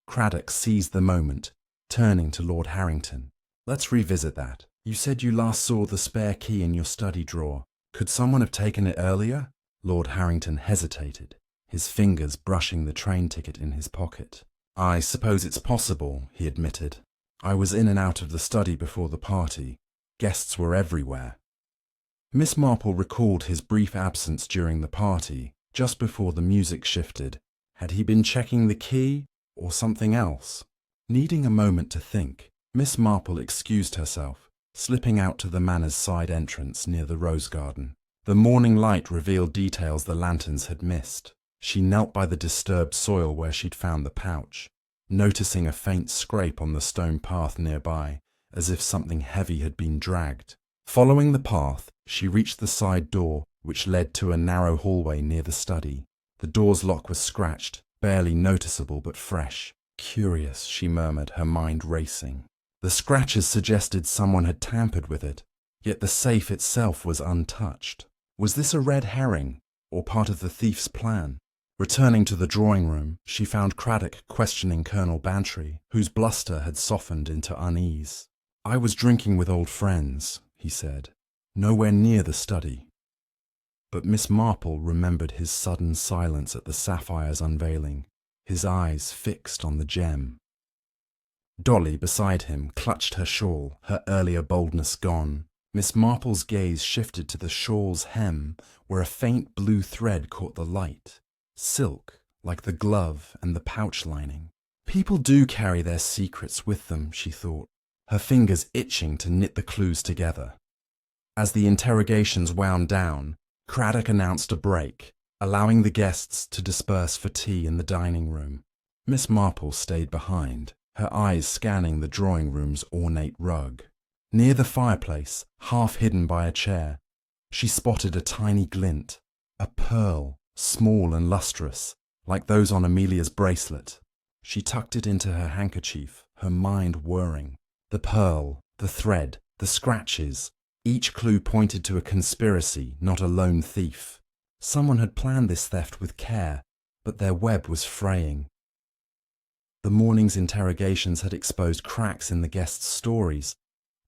Craddock seized the moment, turning to Lord Harrington. "Let's revisit that. You said you last saw the spare key in your study drawer. Could someone have taken it earlier?" Lord Harrington hesitated, his fingers brushing the train ticket in his pocket. "I suppose it's possible," he admitted. "I was in and out of the study before the party. Guests were everywhere." Miss Marple recalled his brief absence during the party, just before the music shifted. Had he been checking the key, or something else? Needing a moment to think, Miss Marple excused herself, slipping out to the manor's side entrance near the rose garden. The morning light revealed details the lanterns had missed. She knelt by the disturbed soil where she'd found the pouch, noticing a faint scrape on the stone path nearby, as if something heavy had been dragged. Following the path, she reached the side door, which led to a narrow hallway near the study. The door's lock was scratched, barely noticeable but fresh. "Curious," she murmured, her mind racing. The scratches suggested someone had tampered with it, yet the safe itself was untouched. Was this a red herring, or part of the thief's plan? Returning to the drawing room, she found Craddock questioning Colonel Bantry, whose bluster had softened into unease. "I was drinking with old friends," he said, "nowhere near the study." But Miss Marple remembered his sudden silence at the sapphire's unveiling, his eyes fixed on the gem. Dolly, beside him, clutched her shawl, her earlier boldness gone. Miss Marple's gaze shifted to the shawl's hem, where a faint blue thread caught the light. Silk, like the glove and the pouch lining. People do carry their secrets with them, she thought, her fingers itching to knit the clues together. As the interrogations wound down, Craddock announced a break, allowing the guests to disperse for tea in the dining room. Miss Marple stayed behind, her eyes scanning the drawing room's ornate rug. Near the fireplace, half hidden by a chair, she spotted a tiny glint, a pearl, small and lustrous, like those on Amelia's bracelet. She tucked it into her handkerchief, her mind whirring. The pearl, the thread, the scratches, each clue pointed to a conspiracy, not a lone thief. Someone had planned this theft with care, but their web was fraying. The morning's interrogations had exposed cracks in the guests' stories,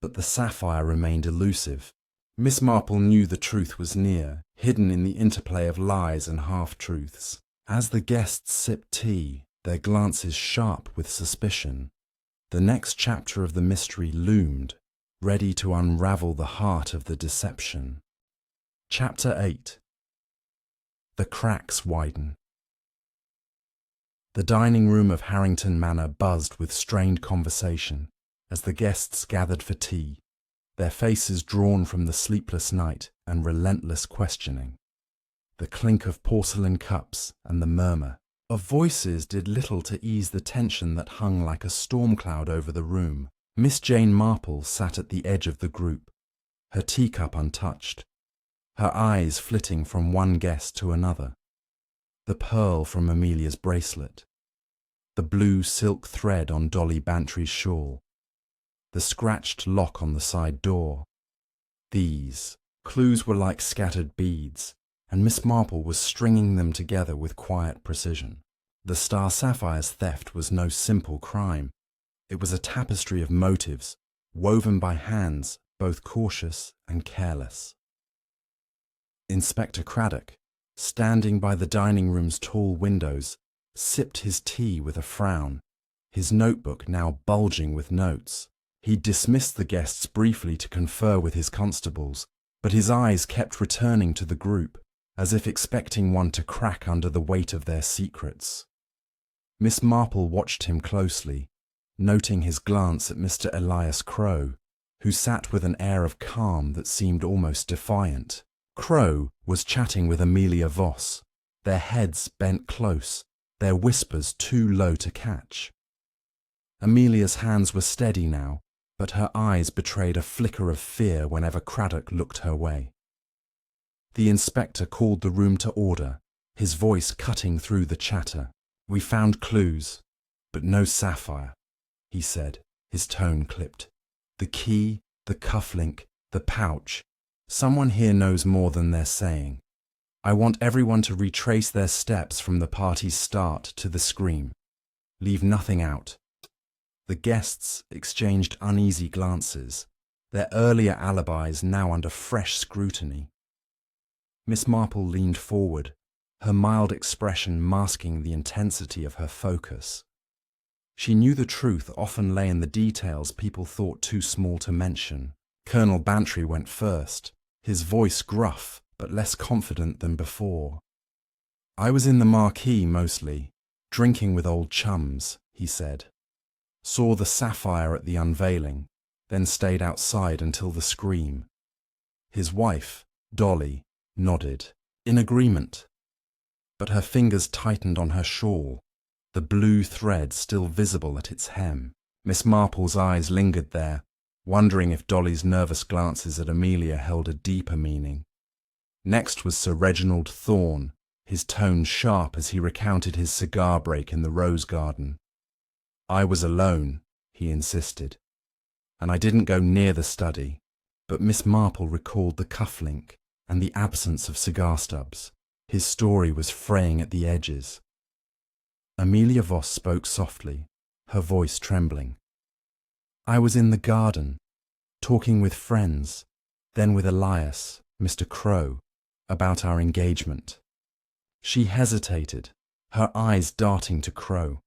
but the Sapphire remained elusive. Miss Marple knew the truth was near, hidden in the interplay of lies and half-truths. As the guests sipped tea, their glances sharp with suspicion, the next chapter of the mystery loomed, ready to unravel the heart of the deception. Chapter 8. The cracks widen. The dining room of Harrington Manor buzzed with strained conversation as the guests gathered for tea, their faces drawn from the sleepless night and relentless questioning. The clink of porcelain cups and the murmur of voices did little to ease the tension that hung like a storm cloud over the room. Miss Jane Marple sat at the edge of the group, her teacup untouched, her eyes flitting from one guest to another. The pearl from Amelia's bracelet, the blue silk thread on Dolly Bantry's shawl, the scratched lock on the side door. These clues were like scattered beads, and Miss Marple was stringing them together with quiet precision. The Star Sapphire's theft was no simple crime. It was a tapestry of motives, woven by hands both cautious and careless. Inspector Craddock, standing by the dining room's tall windows, sipped his tea with a frown, his notebook now bulging with notes. He dismissed the guests briefly to confer with his constables, but his eyes kept returning to the group, as if expecting one to crack under the weight of their secrets. Miss Marple watched him closely, noting his glance at Mr. Elias Crowe, who sat with an air of calm that seemed almost defiant. Crowe was chatting with Amelia Voss, their heads bent close, their whispers too low to catch. Amelia's hands were steady now, but her eyes betrayed a flicker of fear whenever Craddock looked her way. The inspector called the room to order, his voice cutting through the chatter. "We found clues, but no sapphire," he said, his tone clipped. "The key, the cufflink, the pouch. Someone here knows more than they're saying. I want everyone to retrace their steps from the party's start to the scream. Leave nothing out." The guests exchanged uneasy glances, their earlier alibis now under fresh scrutiny. Miss Marple leaned forward, her mild expression masking the intensity of her focus. She knew the truth often lay in the details people thought too small to mention. Colonel Bantry went first, his voice gruff but less confident than before. "I was in the marquee mostly, drinking with old chums," he said. "Saw the sapphire at the unveiling, then stayed outside until the scream." His wife, Dolly, nodded, in agreement. But her fingers tightened on her shawl, the blue thread still visible at its hem. Miss Marple's eyes lingered there, wondering if Dolly's nervous glances at Amelia held a deeper meaning. Next was Sir Reginald Thorne, his tone sharp as he recounted his cigar break in the rose garden. "I was alone," he insisted, "and I didn't go near the study." But Miss Marple recalled the cufflink and the absence of cigar stubs. His story was fraying at the edges. Amelia Voss spoke softly, her voice trembling. "I was in the garden, talking with friends, then with Elias, Mr. Crowe, about our engagement." She hesitated, her eyes darting to Crowe.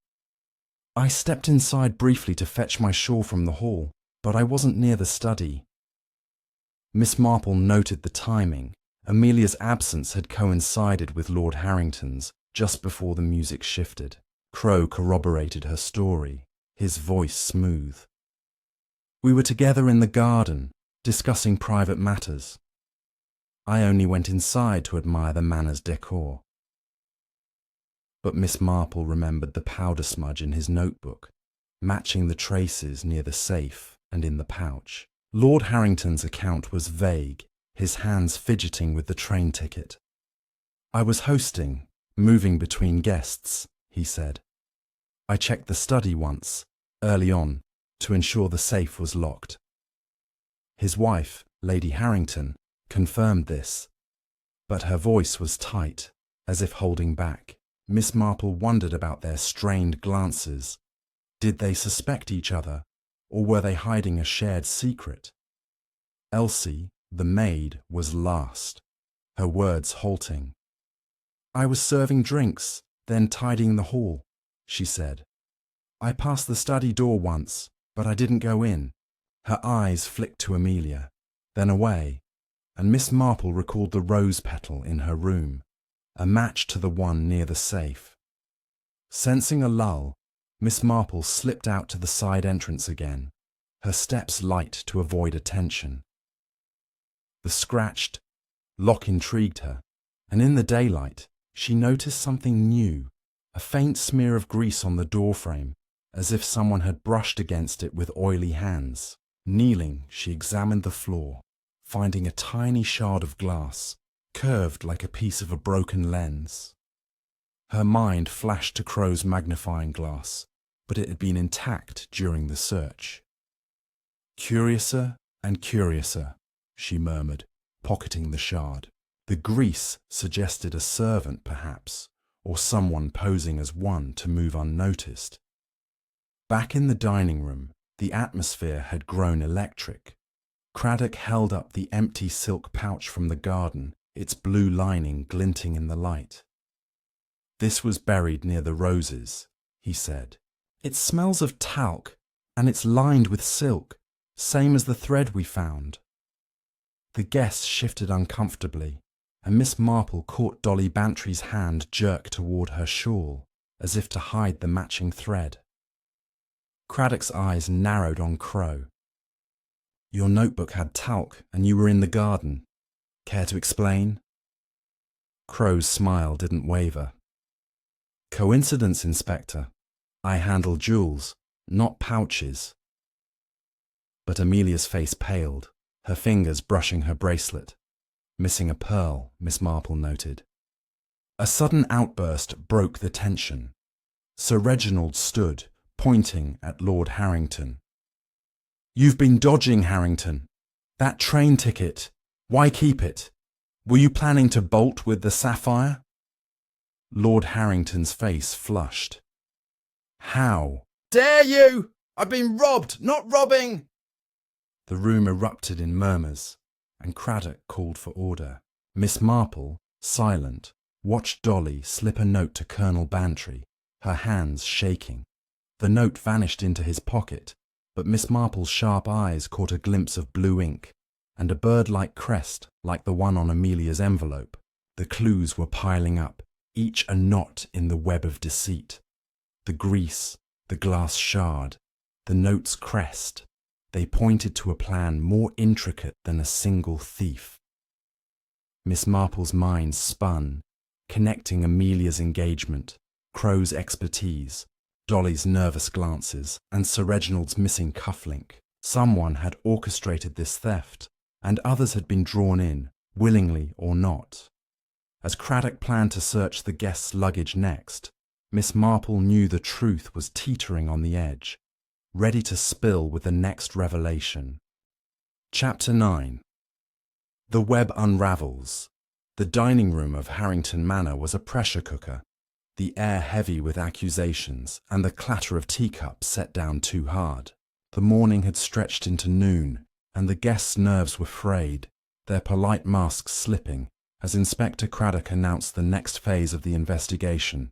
"I stepped inside briefly to fetch my shawl from the hall, but I wasn't near the study." Miss Marple noted the timing. Amelia's absence had coincided with Lord Harrington's just before the music shifted. Crowe corroborated her story, his voice smooth. "We were together in the garden, discussing private matters. I only went inside to admire the manor's decor." But Miss Marple remembered the powder smudge in his notebook, matching the traces near the safe and in the pouch. Lord Harrington's account was vague, his hands fidgeting with the train ticket. "I was hosting, moving between guests," he said. "I checked the study once, early on, to ensure the safe was locked." His wife, Lady Harrington, confirmed this, but her voice was tight, as if holding back. Miss Marple wondered about their strained glances, Did they suspect each other, or were they hiding a shared secret? Elsie, the maid, was last, her words halting. "I was serving drinks, then tidying the hall," she said. "I passed the study door once, but I didn't go in." Her eyes flicked to Amelia, then away, and Miss Marple recalled the rose petal in her room, a match to the one near the safe. Sensing a lull, Miss Marple slipped out to the side entrance again, her steps light to avoid attention. The scratched lock intrigued her, and in the daylight, she noticed something new, a faint smear of grease on the doorframe, as if someone had brushed against it with oily hands. Kneeling, she examined the floor, finding a tiny shard of glass, curved like a piece of a broken lens. Her mind flashed to Crow's magnifying glass, but it had been intact during the search. "Curiouser and curiouser," she murmured, pocketing the shard. The grease suggested a servant, perhaps, or someone posing as one to move unnoticed. Back in the dining room, the atmosphere had grown electric. Craddock held up the empty silk pouch from the garden, its blue lining glinting in the light. "This was buried near the roses," he said. "It smells of talc, and it's lined with silk, same as the thread we found." The guests shifted uncomfortably, and Miss Marple caught Dolly Bantry's hand jerk toward her shawl, as if to hide the matching thread. Craddock's eyes narrowed on Crow. "Your notebook had talc, and you were in the garden. Care to explain?" Crow's smile didn't waver. "Coincidence, Inspector. I handle jewels, not pouches." But Amelia's face paled, her fingers brushing her bracelet. Missing a pearl, Miss Marple noted. A sudden outburst broke the tension. Sir Reginald stood, pointing at Lord Harrington. "You've been dodging, Harrington. That train ticket, why keep it? Were you planning to bolt with the Sapphire?" Lord Harrington's face flushed. "How dare you? I've been robbed, not robbing!" The room erupted in murmurs, and Craddock called for order. Miss Marple, silent, watched Dolly slip a note to Colonel Bantry, her hands shaking. The note vanished into his pocket, but Miss Marple's sharp eyes caught a glimpse of blue ink and a bird-like crest like the one on Amelia's envelope. The clues were piling up, each a knot in the web of deceit. The grease, the glass shard, the note's crest. They pointed to a plan more intricate than a single thief. Miss Marple's mind spun, connecting Amelia's engagement, Crow's expertise, Dolly's nervous glances, and Sir Reginald's missing cufflink. Someone had orchestrated this theft, and others had been drawn in, willingly or not. As Craddock planned to search the guest's luggage next, Miss Marple knew the truth was teetering on the edge, ready to spill with the next revelation. Chapter 9. The web unravels. The dining room of Harrington Manor was a pressure cooker, the air heavy with accusations and the clatter of teacups set down too hard. The morning had stretched into noon, and the guests' nerves were frayed, their polite masks slipping, as Inspector Craddock announced the next phase of the investigation,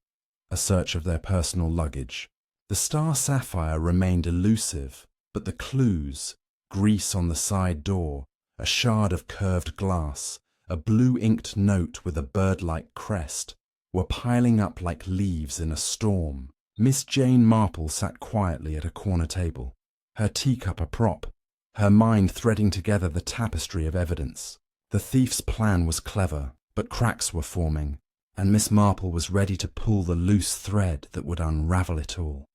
a search of their personal luggage. The star Sapphire remained elusive, but the clues, grease on the side door, a shard of curved glass, a blue-inked note with a bird-like crest, were piling up like leaves in a storm. Miss Jane Marple sat quietly at a corner table, her teacup a prop, her mind threading together the tapestry of evidence. The thief's plan was clever, but cracks were forming, and Miss Marple was ready to pull the loose thread that would unravel it all.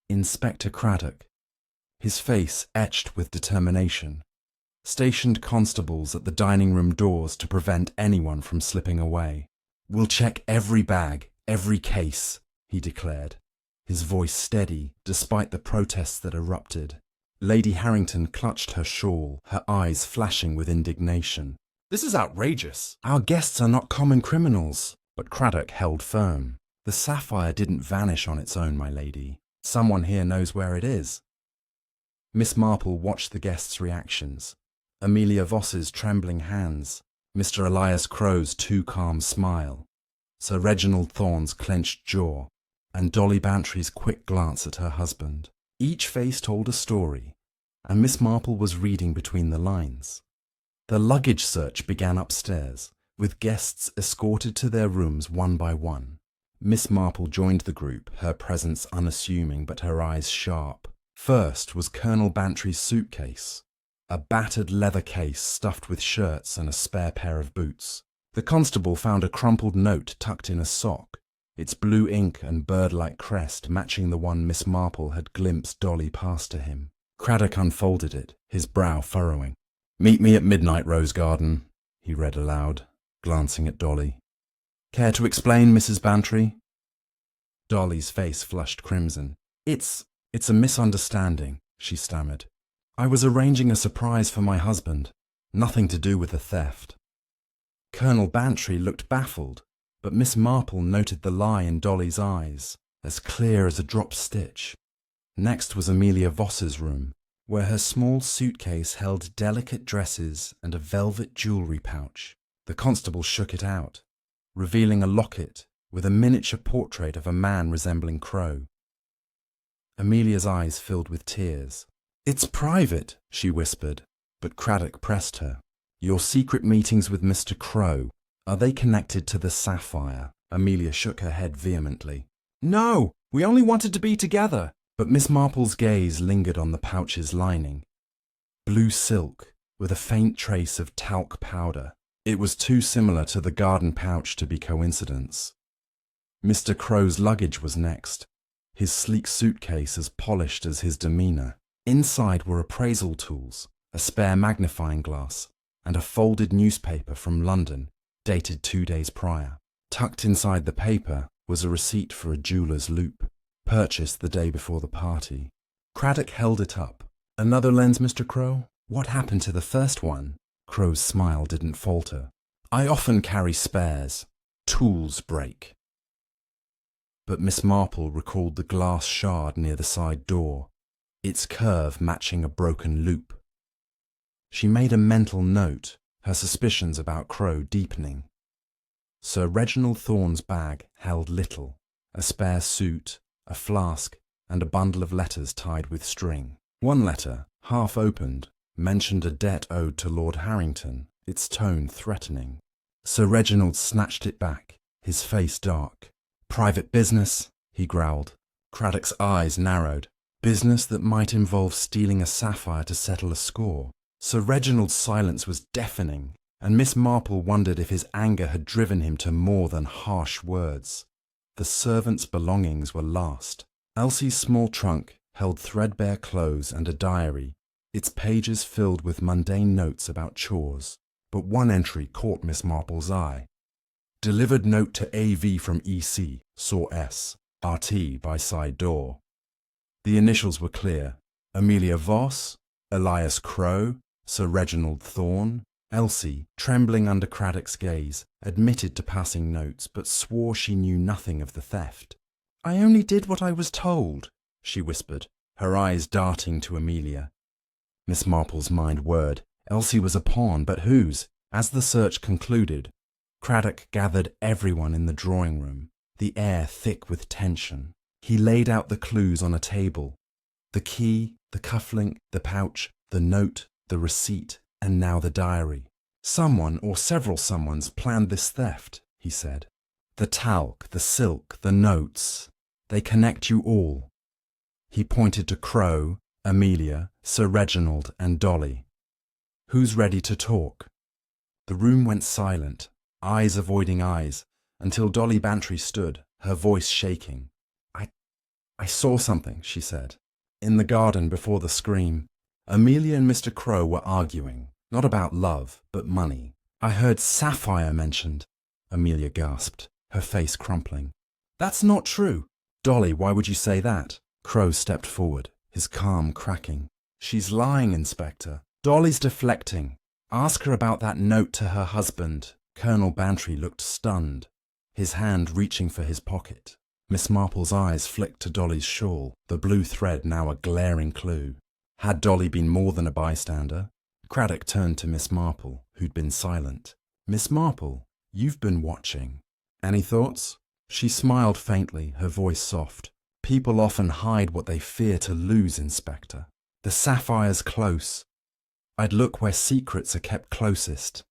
Inspector Craddock, his face etched with determination, stationed constables at the dining room doors to prevent anyone from slipping away. "We'll check every bag, every case," he declared, his voice steady despite the protests that erupted. Lady Harrington clutched her shawl, her eyes flashing with indignation. "This is outrageous. Our guests are not common criminals." But Craddock held firm. "The Sapphire didn't vanish on its own, my lady. Someone here knows where it is. Miss Marple watched the guests' reactions. Amelia Voss's trembling hands, Mr. Elias Crow's too calm smile, Sir Reginald Thorne's clenched jaw, and Dolly Bantry's quick glance at her husband. Each face told a story, and Miss Marple was reading between the lines. The luggage search began upstairs, with guests escorted to their rooms one by one. Miss Marple joined the group, her presence unassuming but her eyes sharp. First was Colonel Bantry's suitcase, a battered leather case stuffed with shirts and a spare pair of boots. The constable found a crumpled note tucked in a sock, its blue ink and bird-like crest matching the one Miss Marple had glimpsed Dolly pass to him. Craddock unfolded it, his brow furrowing. "Meet me at midnight, Rose Garden," he read aloud, glancing at Dolly. "Care to explain, Mrs. Bantry?" Dolly's face flushed crimson. It's a misunderstanding," she stammered. "I was arranging a surprise for my husband. Nothing to do with the theft." Colonel Bantry looked baffled, but Miss Marple noted the lie in Dolly's eyes, as clear as a dropped stitch. Next was Amelia Voss's room, where her small suitcase held delicate dresses and a velvet jewellery pouch. The constable shook it out, revealing a locket with a miniature portrait of a man resembling Crow. Amelia's eyes filled with tears. "It's private," she whispered, but Craddock pressed her. "Your secret meetings with Mr. Crow, are they connected to the Sapphire?" Amelia shook her head vehemently. "No, we only wanted to be together." But Miss Marple's gaze lingered on the pouch's lining. Blue silk, with a faint trace of talc powder. It was too similar to the garden pouch to be coincidence. Mr. Crow's luggage was next, his sleek suitcase as polished as his demeanour. Inside were appraisal tools, a spare magnifying glass, and a folded newspaper from London, dated 2 days prior. Tucked inside the paper was a receipt for a jeweller's loupe, purchased the day before the party. Craddock held it up. "Another lens, Mr. Crow? What happened to the first one?" Crow's smile didn't falter. "I often carry spares. Tools break." But Miss Marple recalled the glass shard near the side door, its curve matching a broken loop. She made a mental note, her suspicions about Crow deepening. Sir Reginald Thorne's bag held little: a spare suit, a flask, and a bundle of letters tied with string. One letter, half opened, mentioned a debt owed to Lord Harrington, its tone threatening. Sir Reginald snatched it back, his face dark. "Private business," he growled. Craddock's eyes narrowed. Business that might involve stealing a sapphire to settle a score. Sir Reginald's silence was deafening, and Miss Marple wondered if his anger had driven him to more than harsh words. The servant's belongings were last. Elsie's small trunk held threadbare clothes and a diary, its pages filled with mundane notes about chores. But one entry caught Miss Marple's eye. "Delivered note to AV from EC, saw S, RT by side door." The initials were clear: Amelia Voss, Elias Crow, Sir Reginald Thorne. Elsie, trembling under Craddock's gaze, admitted to passing notes, but swore she knew nothing of the theft. "I only did what I was told," she whispered, her eyes darting to Amelia. Miss Marple's mind whirred. Elsie was a pawn, but whose? As the search concluded, Craddock gathered everyone in the drawing room, the air thick with tension. He laid out the clues on a table: the key, the cufflink, the pouch, the note, the receipt, and now the diary. "Someone, or several someones, planned this theft," he said. "The talc, the silk, the notes, they connect you all." He pointed to Crow, Amelia, Sir Reginald, and Dolly. "Who's ready to talk?" The room went silent, eyes avoiding eyes, until Dolly Bantry stood, her voice shaking. I saw something," she said, "in the garden before the scream. Amelia and Mr. Crow were arguing, not about love, but money. I heard Sapphire mentioned." Amelia gasped, her face crumpling. "That's not true." "Dolly, why would you say that?" Crow stepped forward, his calm cracking. "She's lying, Inspector. Dolly's deflecting. Ask her about that note to her husband." Colonel Bantry looked stunned, his hand reaching for his pocket. Miss Marple's eyes flicked to Dolly's shawl, the blue thread now a glaring clue. Had Dolly been more than a bystander? Craddock turned to Miss Marple, who'd been silent. Miss Marple, you've been watching. Any thoughts? She smiled faintly, her voice soft. People often hide what they fear to lose, Inspector. The Sapphire's close. I'd look where secrets are kept closest.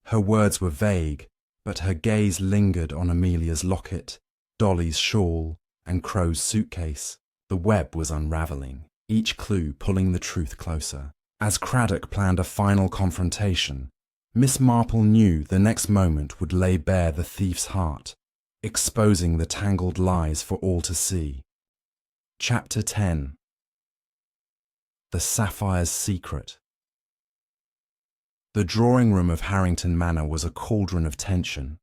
Her words were vague, but her gaze lingered on Amelia's locket, Dolly's shawl, and Crow's suitcase. The web was unravelling, each clue pulling the truth closer. As Craddock planned a final confrontation, Miss Marple knew the next moment would lay bare the thief's heart, exposing the tangled lies for all to see. Chapter 10. The Sapphire's Secret. The drawing room of Harrington Manor was a cauldron of tension,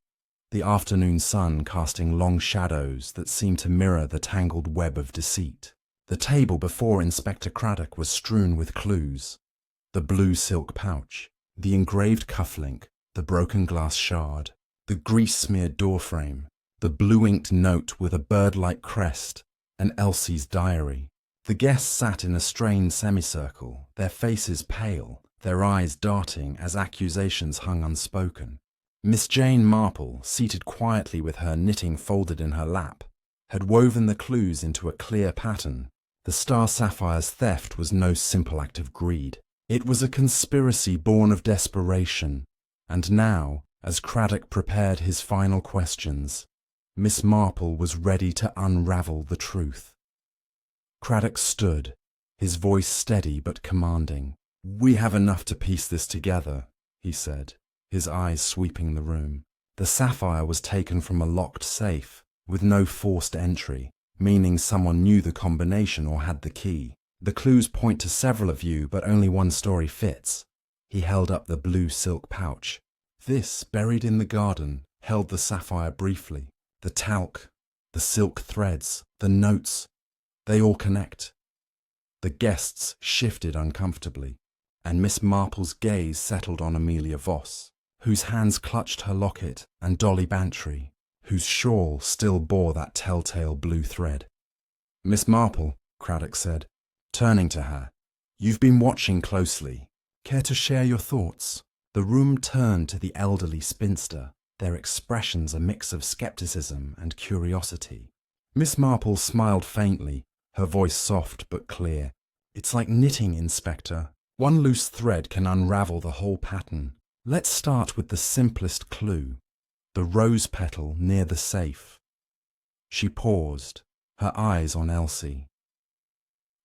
the afternoon sun casting long shadows that seemed to mirror the tangled web of deceit. The table before Inspector Craddock was strewn with clues. The blue silk pouch, the engraved cufflink, the broken glass shard, the grease-smeared doorframe, the blue-inked note with a bird-like crest, and Elsie's diary. The guests sat in a strained semicircle, their faces pale, their eyes darting as accusations hung unspoken. Miss Jane Marple, seated quietly with her knitting folded in her lap, had woven the clues into a clear pattern. The Star Sapphire's theft was no simple act of greed. It was a conspiracy born of desperation, and now, as Craddock prepared his final questions, Miss Marple was ready to unravel the truth. Craddock stood, his voice steady but commanding. "We have enough to piece this together," he said, his eyes sweeping the room. The sapphire was taken from a locked safe, with no forced entry, meaning someone knew the combination or had the key. The clues point to several of you, but only one story fits. He held up the blue silk pouch. This, buried in the garden, held the sapphire briefly. The talc, the silk threads, the notes, they all connect. The guests shifted uncomfortably, and Miss Marple's gaze settled on Amelia Voss, whose hands clutched her locket, and Dolly Bantry, whose shawl still bore that telltale blue thread. "Miss Marple," Craddock said, turning to her, "you've been watching closely. Care to share your thoughts?" The room turned to the elderly spinster, their expressions a mix of skepticism and curiosity. Miss Marple smiled faintly, her voice soft but clear. "It's like knitting, Inspector. One loose thread can unravel the whole pattern. Let's start with the simplest clue, the rose petal near the safe." She paused, her eyes on Elsie.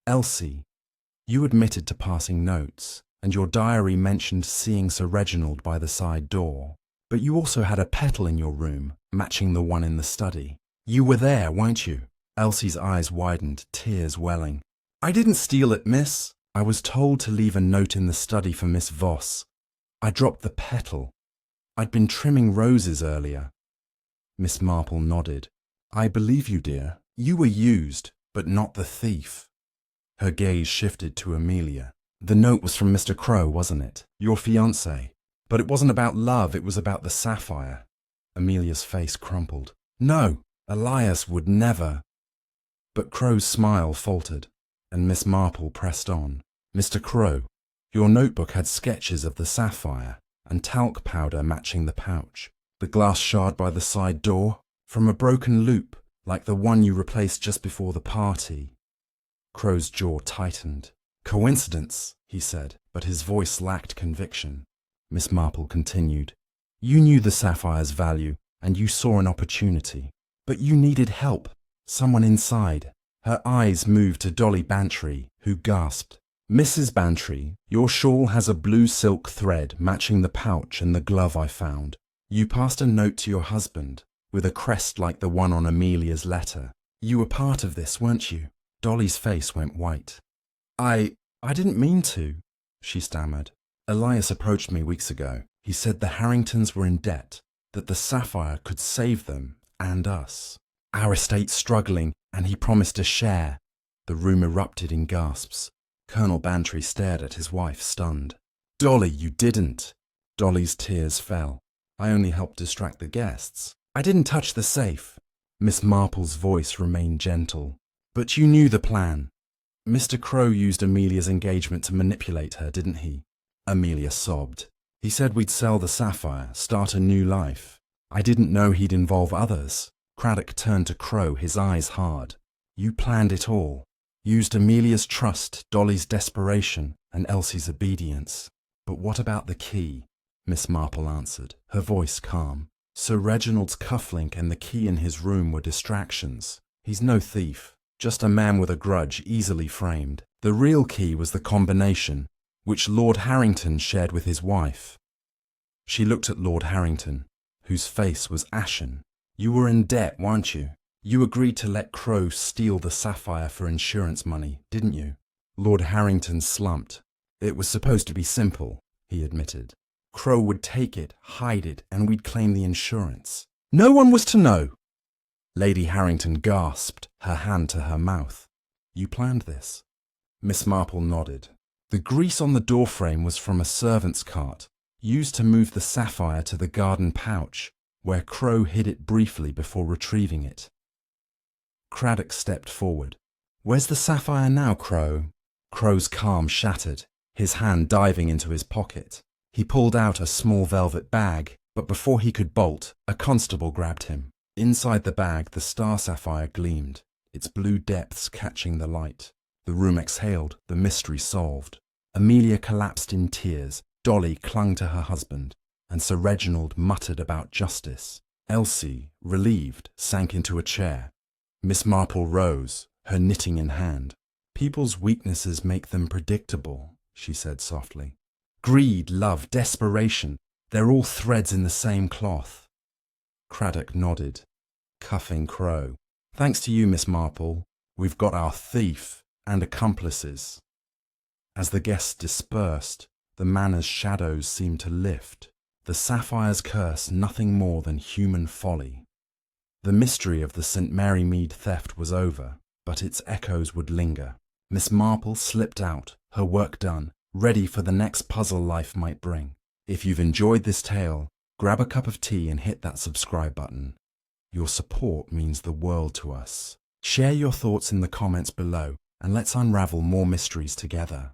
"Elsie, you admitted to passing notes, and your diary mentioned seeing Sir Reginald by the side door. But you also had a petal in your room, matching the one in the study. You were there, weren't you?" Elsie's eyes widened, tears welling. "I didn't steal it, miss. I was told to leave a note in the study for Miss Voss. I dropped the petal. I'd been trimming roses earlier." Miss Marple nodded. "I believe you, dear. You were used, but not the thief." Her gaze shifted to Amelia. "The note was from Mr. Crow, wasn't it? Your fiancé. But it wasn't about love, it was about the sapphire." Amelia's face crumpled. "No, Elias would never." But Crow's smile faltered, and Miss Marple pressed on. "Mr. Crow, your notebook had sketches of the sapphire, and talc powder matching the pouch. The glass shard by the side door, from a broken loop, like the one you replaced just before the party." Crow's jaw tightened. "Coincidence," he said, but his voice lacked conviction. Miss Marple continued. "You knew the sapphire's value, and you saw an opportunity. But you needed help, someone inside." Her eyes moved to Dolly Bantry, who gasped. "Mrs. Bantry, your shawl has a blue silk thread matching the pouch and the glove I found. You passed a note to your husband, with a crest like the one on Amelia's letter. You were part of this, weren't you?" Dolly's face went white. I didn't mean to," she stammered. "Elias approached me weeks ago. He said the Harringtons were in debt, that the sapphire could save them and us. Our estate's struggling, and he promised a share." The room erupted in gasps. Colonel Bantry stared at his wife, stunned. "Dolly, you didn't." Dolly's tears fell. "I only helped distract the guests. I didn't touch the safe." Miss Marple's voice remained gentle. But you knew the plan. Mr. Crow used Amelia's engagement to manipulate her, didn't he? Amelia sobbed. He said we'd sell the Sapphire, start a new life. I didn't know he'd involve others. Craddock turned to Crow, his eyes hard. You planned it all. Used Amelia's trust, Dolly's desperation, and Elsie's obedience. But what about the key? Miss Marple answered, her voice calm. Sir Reginald's cufflink and the key in his room were distractions. He's no thief, just a man with a grudge easily framed. The real key was the combination, which Lord Harrington shared with his wife. She looked at Lord Harrington, whose face was ashen. You were in debt, weren't you? You agreed to let Crow steal the Sapphire for insurance money, didn't you? Lord Harrington slumped. It was supposed to be simple, he admitted. Crow would take it, hide it, and we'd claim the insurance. No one was to know. Lady Harrington gasped, her hand to her mouth. You planned this? Miss Marple nodded. The grease on the doorframe was from a servant's cart, used to move the Sapphire to the garden pouch, where Crow hid it briefly before retrieving it. Craddock stepped forward. Where's the Sapphire now, Crow? Crow's calm shattered, his hand diving into his pocket. He pulled out a small velvet bag, but before he could bolt, a constable grabbed him. Inside the bag, the star sapphire gleamed, its blue depths catching the light. The room exhaled, the mystery solved. Amelia collapsed in tears, Dolly clung to her husband, and Sir Reginald muttered about justice. Elsie, relieved, sank into a chair. Miss Marple rose, her knitting in hand. People's weaknesses make them predictable, she said softly. Greed, love, desperation, they're all threads in the same cloth. Craddock nodded, cuffing Crow. Thanks to you, Miss Marple, we've got our thief and accomplices. As the guests dispersed, the manor's shadows seemed to lift, the Sapphire's curse nothing more than human folly. The mystery of the St. Mary Mead theft was over, but its echoes would linger. Miss Marple slipped out, her work done, ready for the next puzzle life might bring. If you've enjoyed this tale, grab a cup of tea and hit that subscribe button. Your support means the world to us. Share your thoughts in the comments below, and let's unravel more mysteries together.